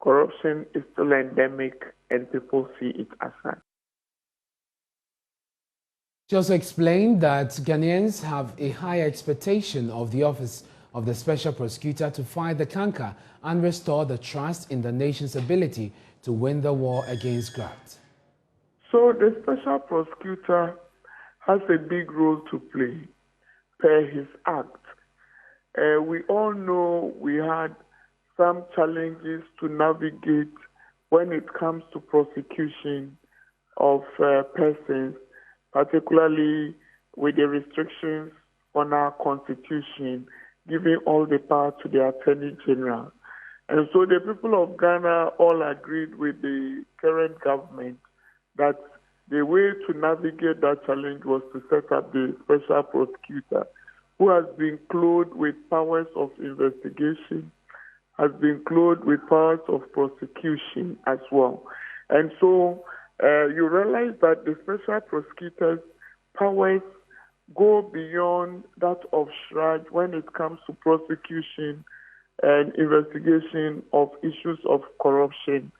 Corruption is still endemic, and people see it as such. She also explained that Ghanaians have a high expectation of the office of the Special Prosecutor to fight the canker and restore the trust in the nation's ability to win the war against graft. So the Special Prosecutor has a big role to play per his act. We all know we had some challenges to navigate when it comes to prosecution of persons, particularly with the restrictions on our constitution, giving all the power to the Attorney General. And so the people of Ghana all agreed with the current government that the way to navigate that challenge was to set up the Special Prosecutor, who has been clothed with powers of investigation, has been clothed with powers of prosecution as well. And so you realize that the Special Prosecutor's powers go beyond that of SHRAJ when it comes to prosecution and investigation of issues of corruption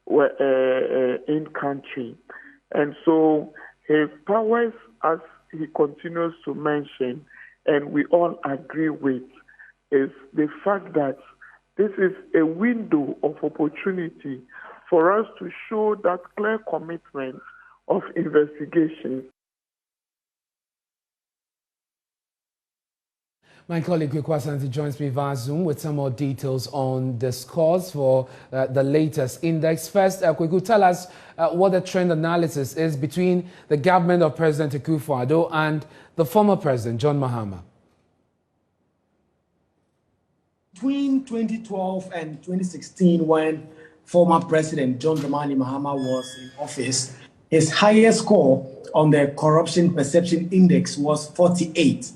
in country. And so his powers, as he continues to mention, and we all agree with, is the fact that this is a window of opportunity for us to show that clear commitment of investigation. My colleague Kwekwasanti joins me via Zoom with some more details on the scores for the latest index. First, Kweku, tell us what the trend analysis is between the government of President Akufo-Addo and the former president, John Mahama. Between 2012 and 2016, when former President John Dramani Mahama was in office, his highest score on the Corruption Perception Index was 48.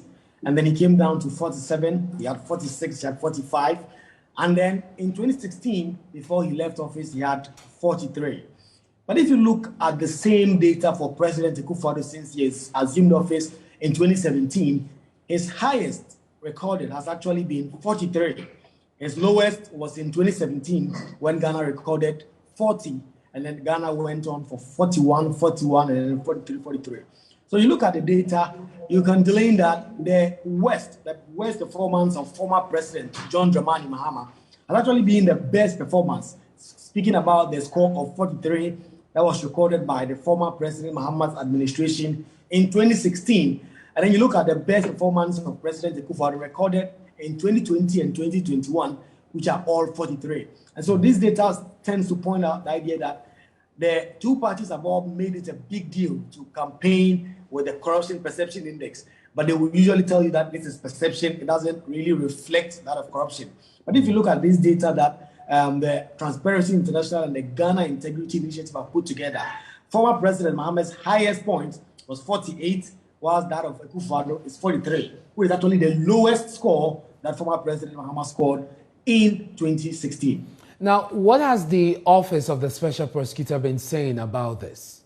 And then he came down to 47, he had 46, he had 45. And then in 2016, before he left office, he had 43. But if you look at the same data for President Akufo-Addo since he has assumed office in 2017, his highest recorded has actually been 43. His lowest was in 2017 when Ghana recorded 40, and then Ghana went on for 41, 41, and then 43, 43. So you look at the data, you can glean that the worst performance of former President John Dramani Mahama has actually been the best performance. Speaking about the score of 43 that was recorded by the former President Mahama's administration in 2016. And then you look at the best performance of President Akufo-Addo recorded in 2020 and 2021, which are all 43. And so this data tends to point out the idea that the two parties have all made it a big deal to campaign with the corruption perception index. But they will usually tell you that this is perception. It doesn't really reflect that of corruption. But if you look at this data that the Transparency International and the Ghana Integrity Initiative have put together, former President Mahama's highest point was 48, whilst that of Akufo-Addo is 43, which is actually the lowest score that former President Mahama scored in 2016. Now, what has the Office of the Special Prosecutor been saying about this?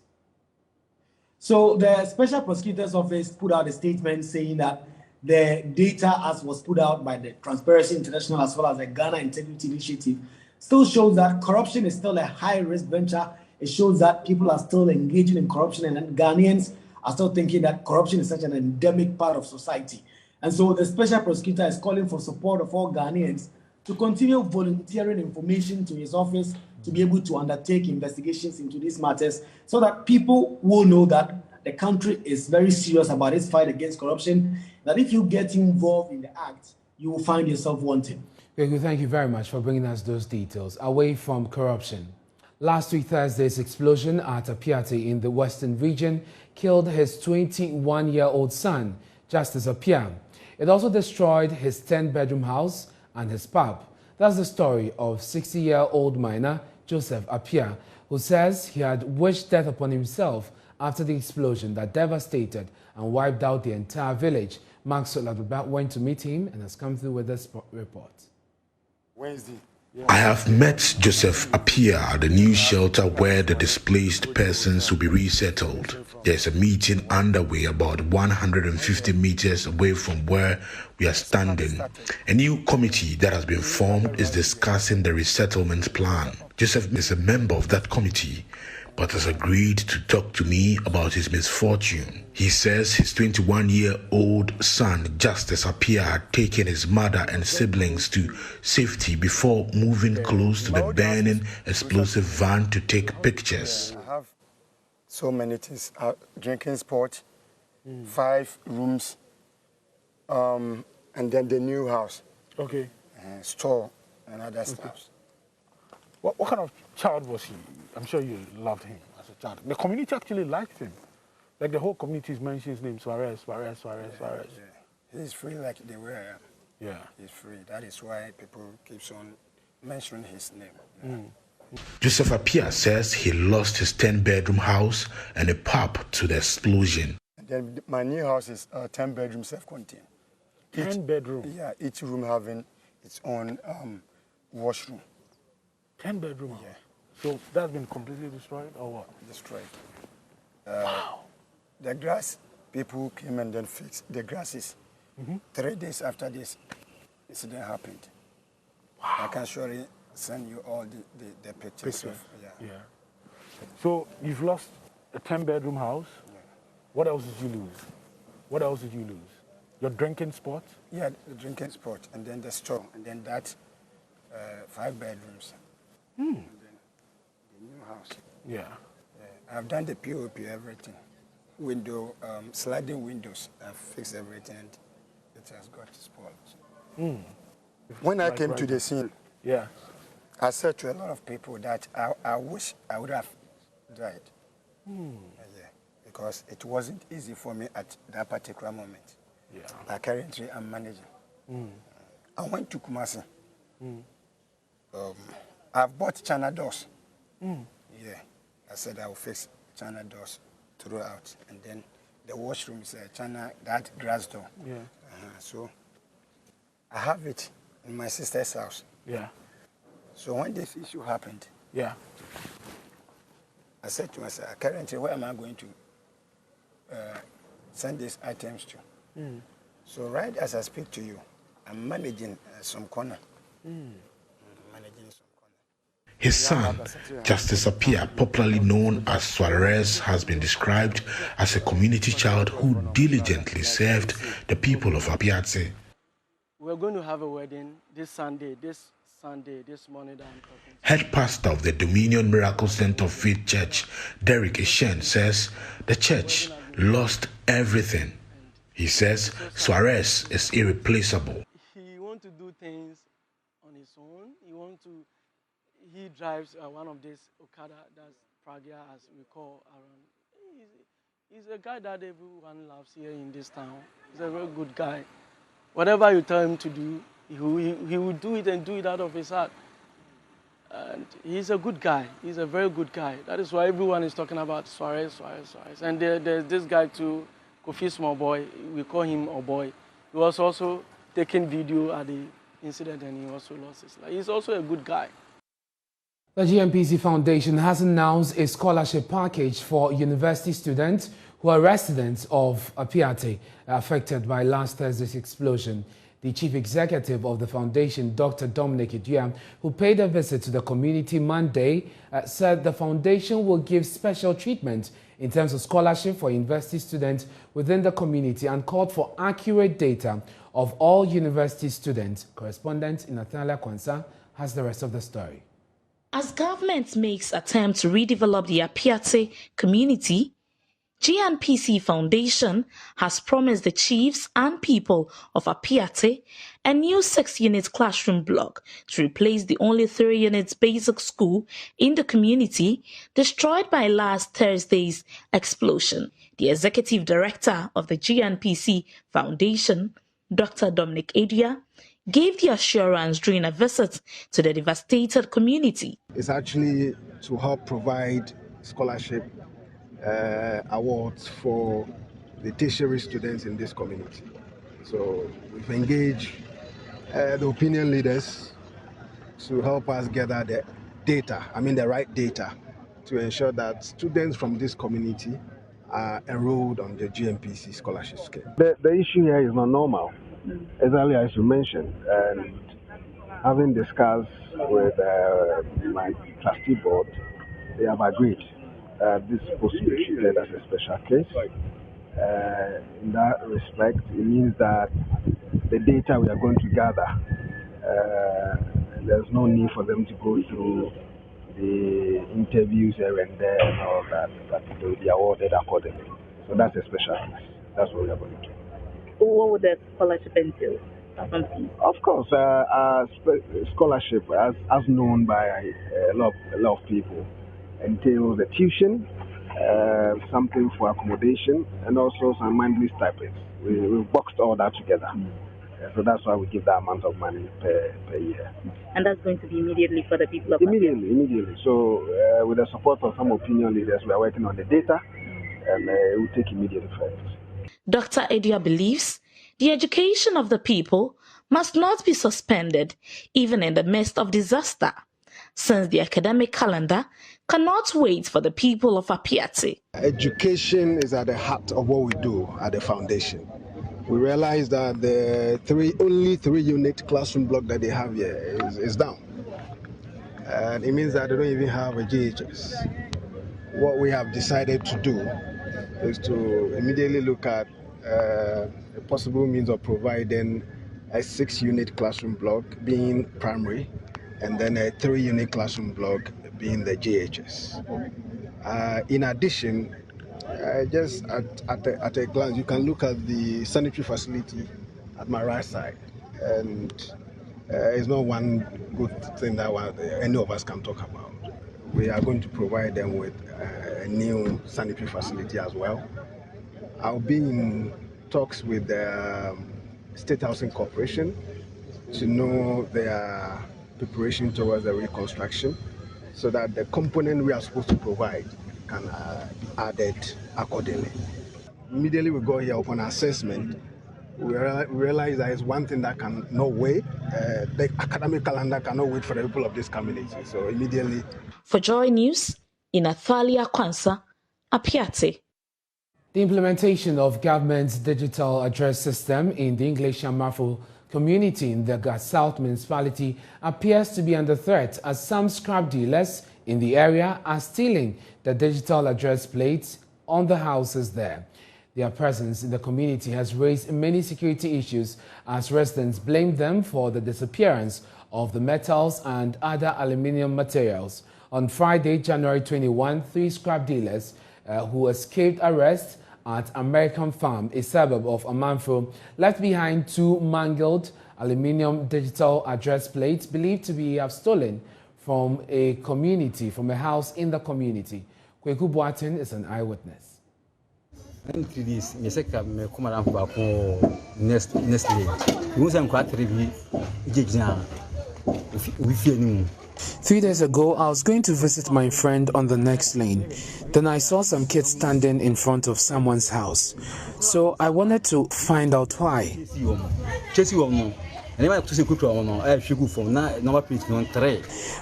So the Special Prosecutor's Office put out a statement saying that the data, as was put out by the Transparency International as well as the Ghana Integrity Initiative, still shows that corruption is still a high-risk venture. It shows that people are still engaging in corruption, and Ghanaians are still thinking that corruption is such an endemic part of society. And so the Special Prosecutor is calling for support of all Ghanaians to continue volunteering information to his office to be able to undertake investigations into these matters so that people will know that the country is very serious about its fight against corruption, that if you get involved in the act, you will find yourself wanted. Thank you very much for bringing us those details. Away from corruption. Last week, Thursday's explosion at Apiate in the Western region killed his 21-year-old son, Justice Appiah. It also destroyed his 10-bedroom house and his pub. That's the story of 60-year-old miner Joseph Appiah, who says he had wished death upon himself after the explosion that devastated and wiped out the entire village. Mark Soladubak went to meet him and has come through with this report. Wednesday. I have met Joseph Appiah at the new shelter where the displaced persons will be resettled. There's a meeting underway about 150 meters away from where we are standing. A new committee that has been formed is discussing the resettlement plan. Joseph is a member of that committee, but has agreed to talk to me about his misfortune. He says his 21-year-old son, Justice Appiah, had taken his mother and siblings to safety before moving close to the burning explosive van to take pictures. I have so many things, drinking spot, 5 rooms, and then the new house. Okay. Store and other stuff. What kind of child was he? I'm sure you loved him as a child. The community actually liked him. Like the whole community mentions his name, Suarez. Yeah. He's free like they were. Yeah. He's free. That is why people keep on mentioning his name. Joseph Appiah says he lost his 10-bedroom house and a pub to the explosion. And then my new house is 10-bedroom self-contained. 10-bedroom? Yeah, each room having its own washroom. 10-bedroom? Yeah. So that's been completely destroyed or what? Destroyed. Wow. The grass, people came and then fixed the grasses. 3 days after this incident happened. Wow. I can surely send you all the pictures. Yeah. So you've lost a 10-bedroom house. Yeah. What else did you lose? Your drinking spot? Yeah, the drinking spot, and then the store, and then that 5 bedrooms. And then the new house. Yeah. I've done the POP, everything. Window, sliding windows. I've fixed everything, and it has got spoiled. When I came to the scene, I said to a lot of people that I wish I would have died. Because it wasn't easy for me at that particular moment. But currently I'm managing. I went to Kumasi. I've bought China doors. I said I will fix China doors throughout, and then the washroom is China, that glass door. So I have it in my sister's house. So when this issue happened, I said to myself, currently, where am I going to send these items to? So right as I speak to you, I'm managing some corner. His son, Justice Appiah, popularly known as Suarez, has been described as a community child who diligently served the people of Apiate. We're going to have a wedding this Sunday, this morning that I'm talking to. Head pastor of the Dominion Miracle Center of Faith Church, Derek Eshen, says the church lost everything. He says Suarez is irreplaceable. He wants to do things on his own. He drives one of these Okada, that's Pragia, as we call around. He's a guy that everyone loves here in this town. He's a very good guy. Whatever you tell him to do, he will do it and do it out of his heart. And he's a good guy. He's a very good guy. That is why everyone is talking about Suarez. And there's this guy too, Kofi Small Boy. We call him Oboy. He was also taking video at the incident and he also lost his life. He's also a good guy. The GNPC Foundation has announced a scholarship package for university students who are residents of Apiate affected by last Thursday's explosion. The chief executive of the foundation, Dr. Dominic Idua, who paid a visit to the community Monday, said the foundation will give special treatment in terms of scholarship for university students within the community and called for accurate data of all university students. Correspondent Natalia Kwanza has the rest of the story. As government makes attempts to redevelop the Apiate community, GNPC Foundation has promised the chiefs and people of Apiate a new 6-unit classroom block to replace the only 3-unit basic school in the community destroyed by last Thursday's explosion. The executive director of the GNPC Foundation, Dr. Dominic Idua, gave the assurance during a visit to the devastated community. It's actually to help provide scholarship awards for the tertiary students in this community. So we've engaged the opinion leaders to help us gather the data, the right data, to ensure that students from this community are enrolled on the GNPC scholarship scheme. The issue here is not normal, exactly as you mentioned. And having discussed with my trustee board, they have agreed this is supposed to be treated as a special case. In that respect, it means that the data we are going to gather, there's no need for them to go through the interviews here and there and all that they will be awarded accordingly. So that's a special case. That's what we are going to do. What would the scholarship entail? Of course, scholarship, as known by a lot of people, entails a tuition, something for accommodation, and also some monthly stipends. We've boxed all that together. So that's why we give that amount of money per year. And that's going to be immediately for the people of Immediately. So with the support of some opinion leaders, we are working on the data, and it will take immediate effect. Dr. Idua believes the education of the people must not be suspended even in the midst of disaster, since the academic calendar cannot wait for the people of Apiate. Education is at the heart of what we do at the foundation. We realize that the only 3-unit classroom block that they have here is down. And it means that they don't even have a GHS. What we have decided to do is to immediately look at a possible means of providing a 6-unit classroom block being primary, and then a 3-unit classroom block being the GHS. In addition, just at a glance, you can look at the sanitary facility at my right side, and it's not one good thing that any of us can talk about. We are going to provide them with a new sanitary facility as well. I'll be in talks with the State Housing Corporation to know their preparation towards the reconstruction, so that the component we are supposed to provide can be added accordingly. Immediately we go here upon assessment, we realize that it's one thing that cannot wait. The academic calendar cannot wait for the people of this community. So immediately. For Joy News, in Athalia Kwansa, Apiate. The implementation of government's digital address system in the English Amafo community in the South municipality appears to be under threat as some scrap dealers in the area are stealing the digital address plates on the houses there. Their presence in the community has raised many security issues as residents blame them for the disappearance of the metals and other aluminium materials. On Friday, January 21, 3 scrap dealers who escaped arrest at American Farm, a suburb of Amanfo, left behind 2 mangled aluminium digital address plates believed to be stolen from a house in the community. Kweku Boatin is an eyewitness. Three days ago, I was going to visit my friend on the next lane. Then I saw some kids standing in front of someone's house. So I wanted to find out why.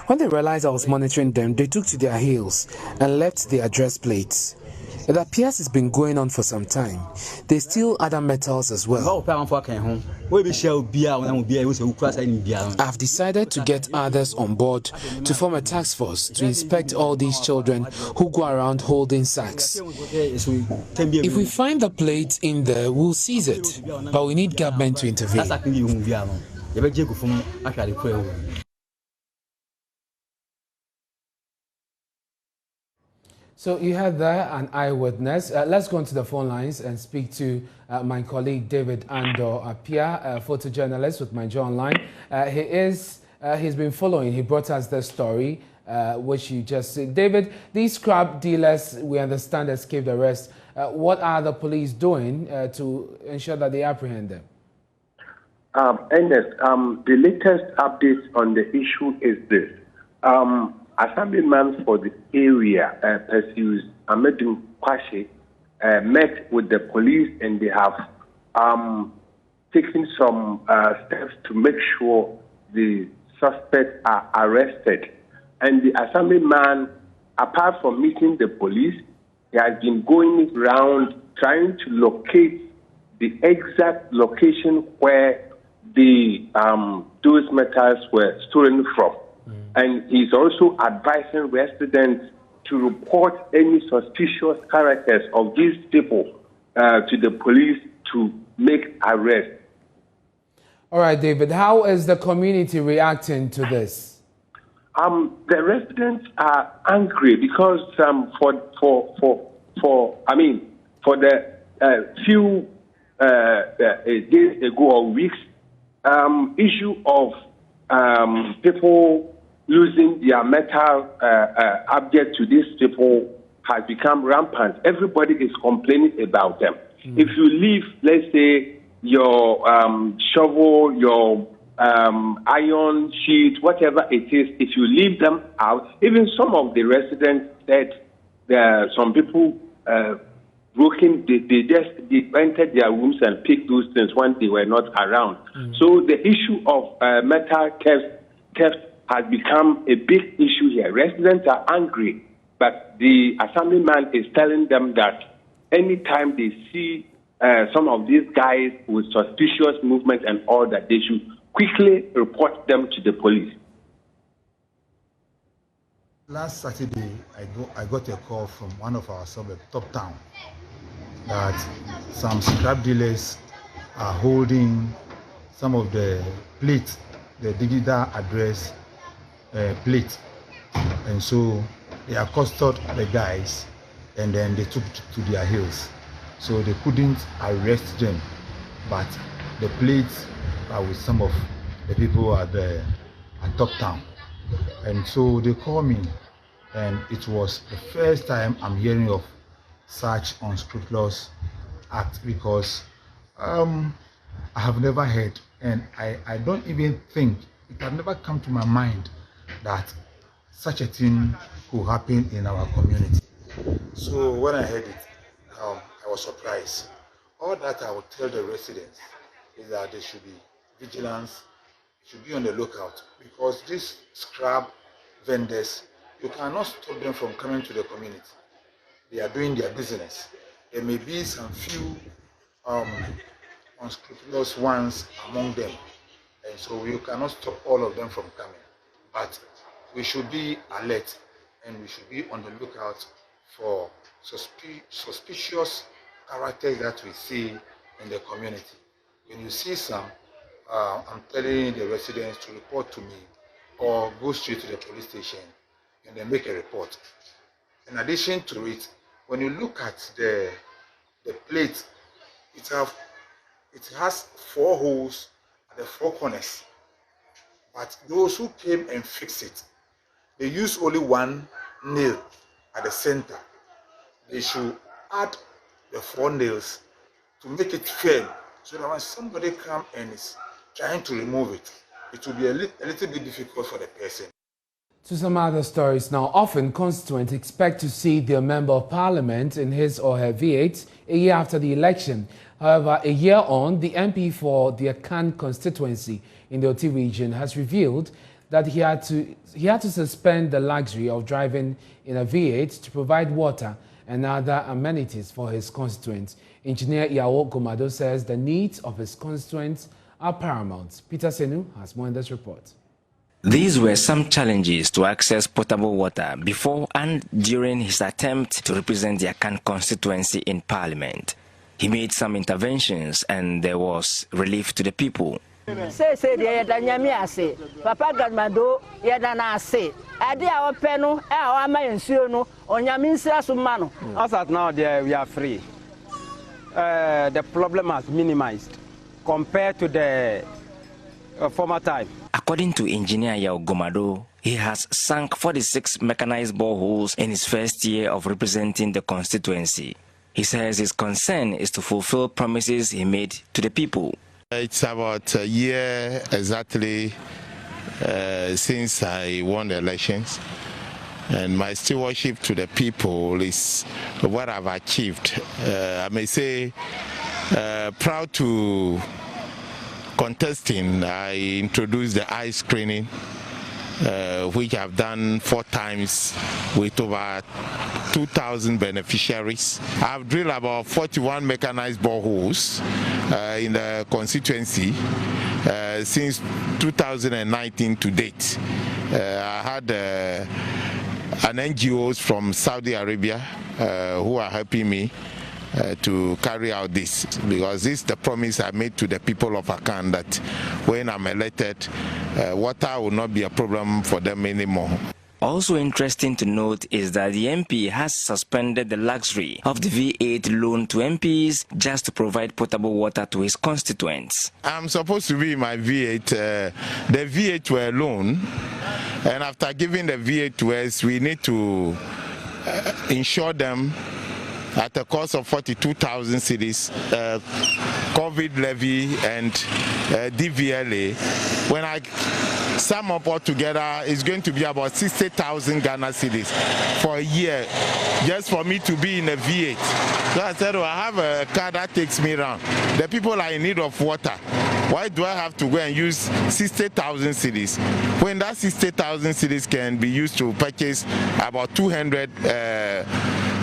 When they realized I was monitoring them, they took to their heels and left the address plates. It appears it's been going on for some time. They steal other metals as well. I've decided to get others on board to form a task force to inspect all these children who go around holding sacks. If we find the plate in there, we'll seize it, but we need government to intervene. So you had there an eyewitness. Let's go onto the phone lines and speak to my colleague David Andor Apia, a photojournalist with My Joy Online. He's been following. He brought us the story, which you just said. David, these scrap dealers, we understand, escaped arrest. What are the police doing to ensure that they apprehend them? Ernest, the latest update on the issue is this. Assemblyman for the area, Perseus Amedun Kwashe, met with the police and they have taken some steps to make sure the suspects are arrested. And the assemblyman, apart from meeting the police, he has been going around trying to locate the exact location where those metals were stolen from. And he's also advising residents to report any suspicious characters of these people to the police to make arrests. All right, David, how is the community reacting to this? The residents are angry because for the few days ago or weeks, issue of people losing their metal object to these people has become rampant. Everybody is complaining about them. If you leave, let's say, your shovel, your iron sheet, whatever it is, if you leave them out, even some of the residents said some people they entered their rooms and picked those things when they were not around. So the issue of metal theft has become a big issue here. Residents are angry, but the assemblyman is telling them that anytime they see some of these guys with suspicious movement and all that, they should quickly report them to the police. Last Saturday, I got a call from one of our suburbs, Top Town, that some scrap dealers are holding some of the plates, the digital address plate, and so they accosted the guys and then they took to their heels. So they couldn't arrest them, but the plates are with some of the people at Top Town. And so they called me, and it was the first time I'm hearing of such unscrupulous act, because I have never heard, and I don't even think, it had never come to my mind that such a thing could happen in our community. So when I heard it, I was surprised. All that I would tell the residents is that there should be vigilance, should be on the lookout, because these scrap vendors You cannot stop them from coming to the community. They are doing their business. There may be some few unscrupulous ones among them, and so you cannot stop all of them from coming. But we should be alert, and we should be on the lookout for suspicious characters that we see in the community. When you see some, I'm telling the residents to report to me or go straight to the police station and then make a report. In addition to it, when you look at the plate, it has 4 holes at the 4 corners. But those who came and fixed it, they used only 1 nail at the center. They should add the 4 nails to make it firm, so that when somebody comes and is trying to remove it, it will be a little bit difficult for the person. To some other stories now, often constituents expect to see their member of parliament in his or her V8 a year after the election. However, a year on, the MP for the Akan constituency in the Oti region has revealed that he had to suspend the luxury of driving in a V8 to provide water and other amenities for his constituents. Engineer Yawo Gomado says the needs of his constituents are paramount. Peter Senu has more in this report. These were some challenges to access potable water before and during his attempt to represent the Akan constituency in Parliament. He made some interventions and there was relief to the people. Papa Gadmado, Yadanase, Adia Peno, our Mayansuno, on Yaminsa Sumano. As at now, we are free. The problem has minimized compared to the former time. According to Engineer Yao Gomado, he has sunk 46 mechanized boreholes in his first year of representing the constituency. He says his concern is to fulfill promises he made to the people. It's about a year exactly since I won the elections, and my stewardship to the people is what I've achieved. I may say proud to contesting. I introduced the eye screening, which I've done 4 times with over 2,000 beneficiaries. I've drilled about 41 mechanized boreholes in the constituency since 2019 to date. I had an NGOs from Saudi Arabia who are helping me to carry out this, because this is the promise I made to the people of Akan, that when I'm elected, water will not be a problem for them anymore. Also interesting to note is that the MP has suspended the luxury of the V8 loan to MPs just to provide potable water to his constituents. I'm supposed to be in my V8. The V8 were loan, and after giving the V8 to us, we need to insure them at a cost of 42,000 cedis, COVID levy and DVLA. When I sum up all together, it's going to be about 60,000 Ghana cedis for a year, just for me to be in a V8. So I said, well, I have a car that takes me around. The people are in need of water. Why do I have to go and use 60,000 cedis when that 60,000 cedis can be used to purchase about 200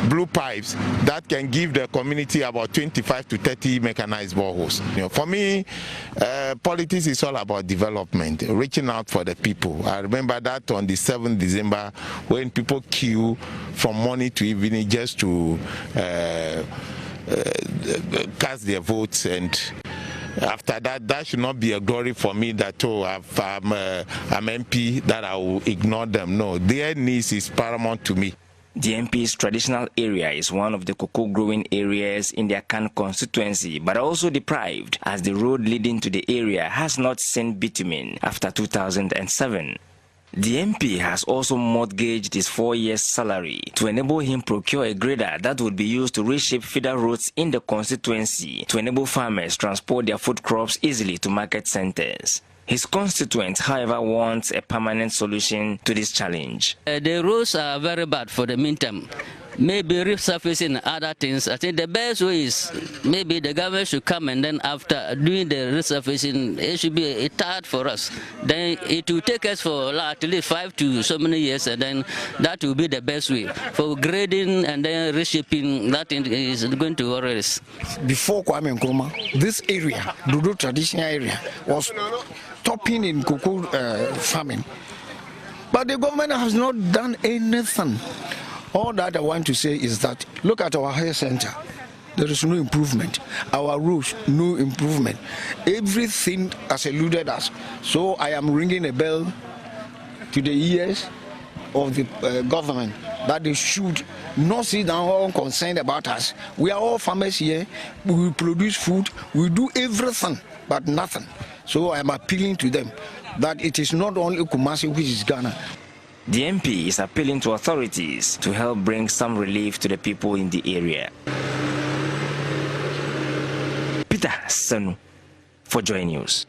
blue pipes that can give the community about 25 to 30 mechanized boreholes. For me, politics is all about development, reaching out for the people. I remember that on the 7th December when people queue from morning to evening just to cast their votes, and after that, that should not be a glory for me that, oh, I'm MP, that I will ignore them. No, their needs is paramount to me. The MP's traditional area is one of the cocoa growing areas in the Akan constituency, but also deprived as the road leading to the area has not seen bitumen after 2007. The MP has also mortgaged his 4 years' salary to enable him procure a grader that would be used to reshape feeder roads in the constituency to enable farmers transport their food crops easily to market centers. His constituents, however, want a permanent solution to this challenge. The roads are very bad for the meantime. maybe resurfacing other things. I think the best way is maybe the government should come and then after doing the resurfacing, it should be a start for us. Then it will take us for at least 5 to so many years, and then that will be the best way for grading and then reshaping. That is going to worry us. Before Kwame Nkrumah, this area, Dodo traditional area, was topping in cocoa farming. But the government has not done anything. All that I want to say is that look at our health center. There is no improvement. Our roads, no improvement. Everything has eluded us. So I am ringing a bell to the ears of the government that they should not sit down all concerned about us. We are all farmers here. We produce food. We do everything, but nothing. So I am appealing to them that it is not only Kumasi which is Ghana. The MP is appealing to authorities to help bring some relief to the people in the area. Peter Sanu for Joy News.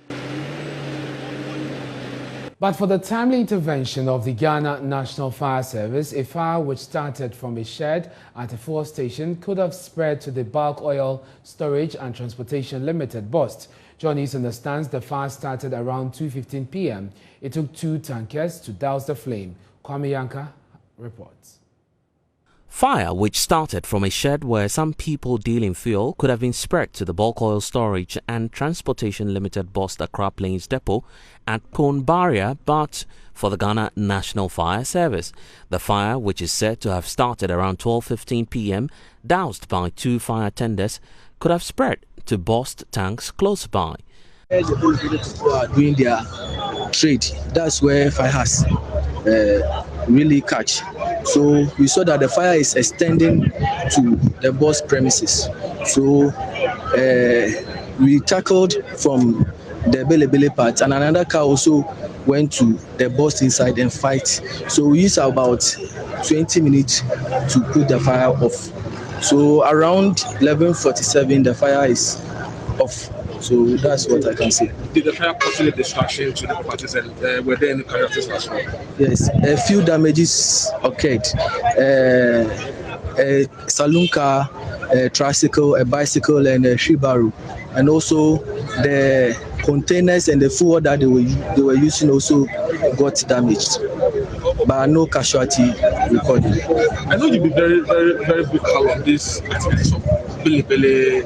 But for the timely intervention of the Ghana National Fire Service, a fire which started from a shed at a fuel station could have spread to the Bulk Oil Storage and Transportation Limited bust. Joy News understands the fire started around 2:15 p.m. It took 2 tankers to douse the flame. Kwame Yanka reports. Fire, which started from a shed where some people deal in fuel, could have been spread to the Bulk Oil Storage and Transportation Limited Bust Accra Plains Depot at Konbaria, but for the Ghana National Fire Service. The fire, which is said to have started around 12:15 p.m., doused by 2 fire tenders, could have spread to Bust tanks close by. People are doing their trade. That's where fire has really catch. So we saw that the fire is extending to the boss premises. So we tackled from the Belebele part, and another car also went to the boss inside and fight. So we used about 20 minutes to put the fire off. So around 11:47, the fire is off. So that's what I can say. Did the fire cause any destruction to the properties, and were there any casualties as well? Yes, a few damages occurred. A saloon car, a tricycle, a bicycle, and a wheelbarrow, and also the containers and the fuel that they were using also got damaged, but no casualty recorded. I know you'll be very, very, very vocal on this activities of Billy,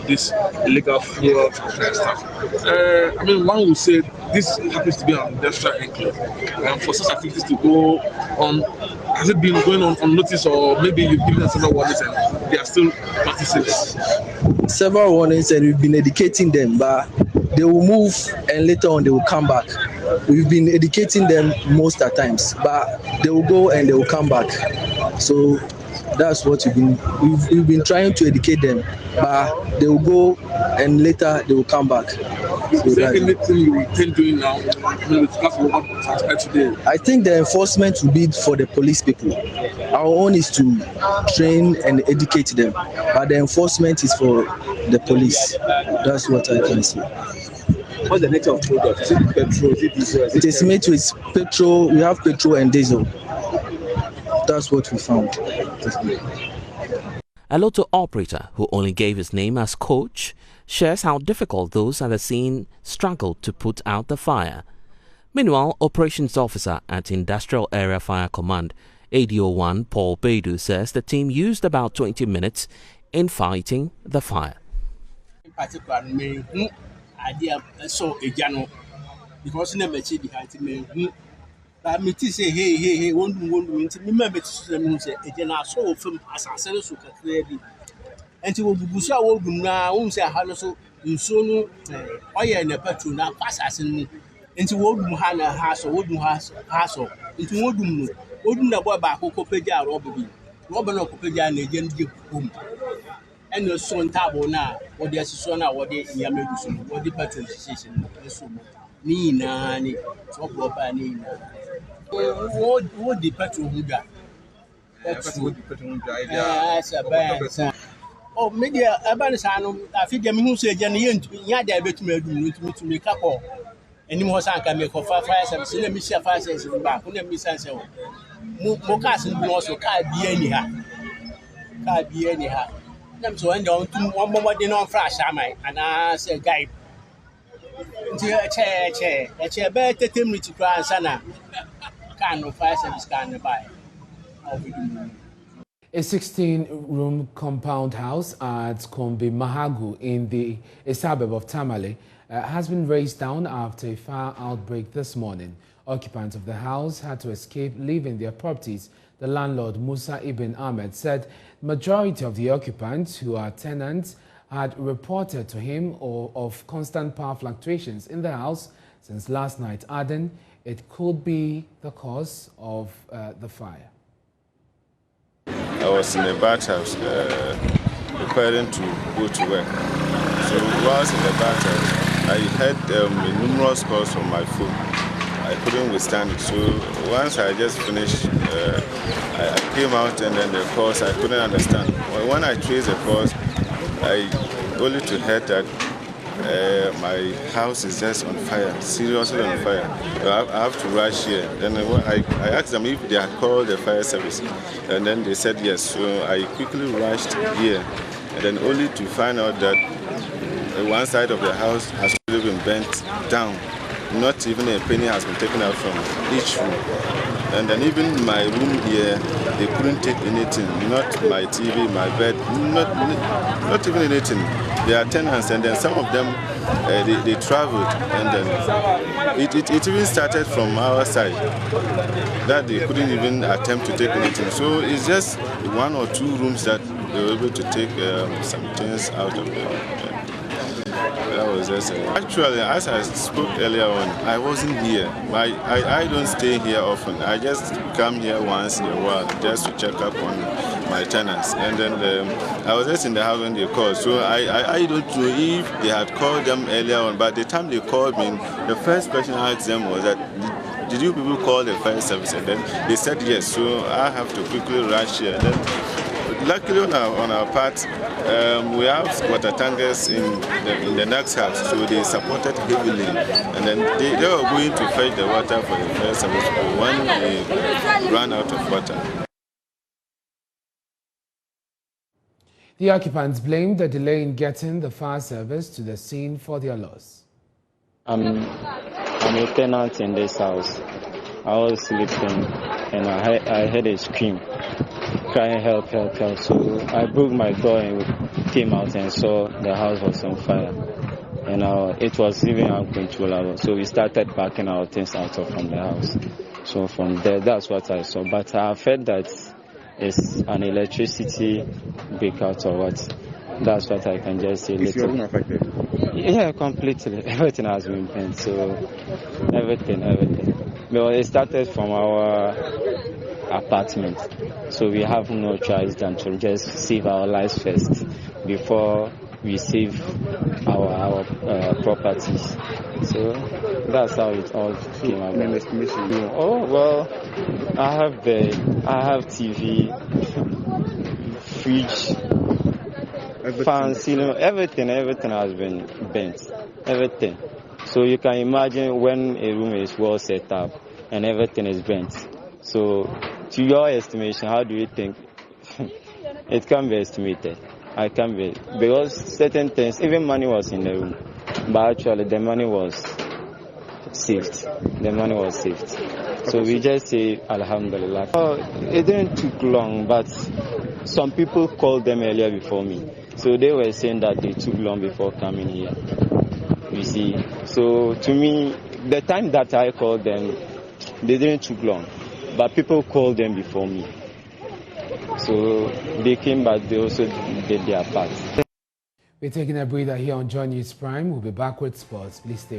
this illegal fuel and stuff. I mean, one would say this happens to be an industrial enclave, and for such activities to go on, has it been going on notice, or maybe you've given them several warnings and they are still practicing this? Several warnings, and we've been educating them, but they will move and later on they will come back. We've been educating them most of the times, but they will go and they will come back. So that's what we've been trying to educate them, but they will go and later they will come back. So is there anything you intend doing now with what today? I think the enforcement will be for the police people. Our own is to train and educate them, but the enforcement is for the police. That's what I can say. What's the nature of product? Is it petrol? Is it diesel? It is made with petrol. We have petrol and diesel. That's what we found. A lotto operator, who only gave his name as coach, shares how difficult those at the scene struggled to put out the fire. Meanwhile, operations officer at Industrial Area Fire Command, ADO1 Paul Beidou, says the team used about 20 minutes in fighting the fire. In particular, idea so a general because never behind me. But me say hey won't remember to say a general so from assassin so clearly. And to Busa will now won't say how so in so oil and a petrol now assassin into Wood Muhana has or wooden hassle into wooden the boy back who copeja robbery. Robin of Copeja and again give home. And your son table now, what there's son now, what they Yamadus, what the petrol station, Nina, so proper Nina. What the petrol who got? That's what the petrol that's a bad. Oh, maybe a banisano, I figure me who say Jenny, Yada bet me to make a call. And more son can make for 5 fires and see me share fires in the back, who never miss answer. Mokas and also can't be anyhow. car be anyhow. Them so when down to one more day on flash and I say guy. Chair better 10 minutes to cry sana. Can no fire service can buy. A 16-room compound house at Kombi Mahagu in a suburb of Tamale has been razed down after a fire outbreak this morning. Occupants of the house had to escape leaving their properties. The landlord, Musa Ibn Ahmed, said the majority of the occupants, who are tenants, had reported to him of constant power fluctuations in the house since last night, adding it could be the cause of the fire. I was in the bathhouse preparing to go to work. So whilst in the bathhouse, I had numerous calls from my phone. I couldn't withstand it. So once I just finished, I came out and then the calls I couldn't understand. When I traced the calls, I only to hear that my house is just on fire, seriously on fire. I have to rush here. Then I asked them if they had called the fire service, and then they said yes. So I quickly rushed here, and then only to find out that one side of the house has really been bent down. Not even a penny has been taken out from each room. And then even my room here, they couldn't take anything, not my TV, my bed, not even anything. They are tenants, and then some of them, they traveled, and then it even started from our side, that they couldn't even attempt to take anything. So it's just one or two rooms that they were able to take some things out of them. That was just actually, as I spoke earlier on, I wasn't here. I don't stay here often. I just come here once in a while just to check up on my tenants. And then I was just in the house when they called. So I don't know if they had called them earlier on, but the time they called me, the first question I asked them was that, did you people call the fire service? And then they said yes. So I have to quickly rush here. And then, luckily on our part, we have water tankers in the next house, so they supported heavily, and then they were going to fetch the water for the fire service when they ran out of water. The occupants blamed the delay in getting the fire service to the scene for their loss. I'm a tenant in this house. I was sleeping and I heard a scream, crying help, help, help. So I broke my door and came out and saw the house was on fire. And it was even uncontrollable. So we started packing our things out from the house. So from there, that's what I saw. But I've heard that it's an electricity breakout or what. That's what I can just say. Is your room affected? Yeah, completely. Everything has been burnt. So everything. Well, it started from our apartment. So we have no choice than to just save our lives first before we save our properties. So that's how it all came out. Oh well, I have bed, I have TV, fridge, fans, everything has been burnt. Everything. So you can imagine when a room is well set up and everything is burnt. So to your estimation, how do you think it can be estimated? I can be, because certain things, even money was in the room, but actually the money was saved. So we just say Alhamdulillah. It didn't take long, but some people called them earlier before me. So they were saying that they took long before coming here. You see, so to me, the time that I called them, they didn't take long, but people called them before me. So they came back, they also did their part. We're taking a breather here on Joy News Prime. We'll be back with sports. Please stay.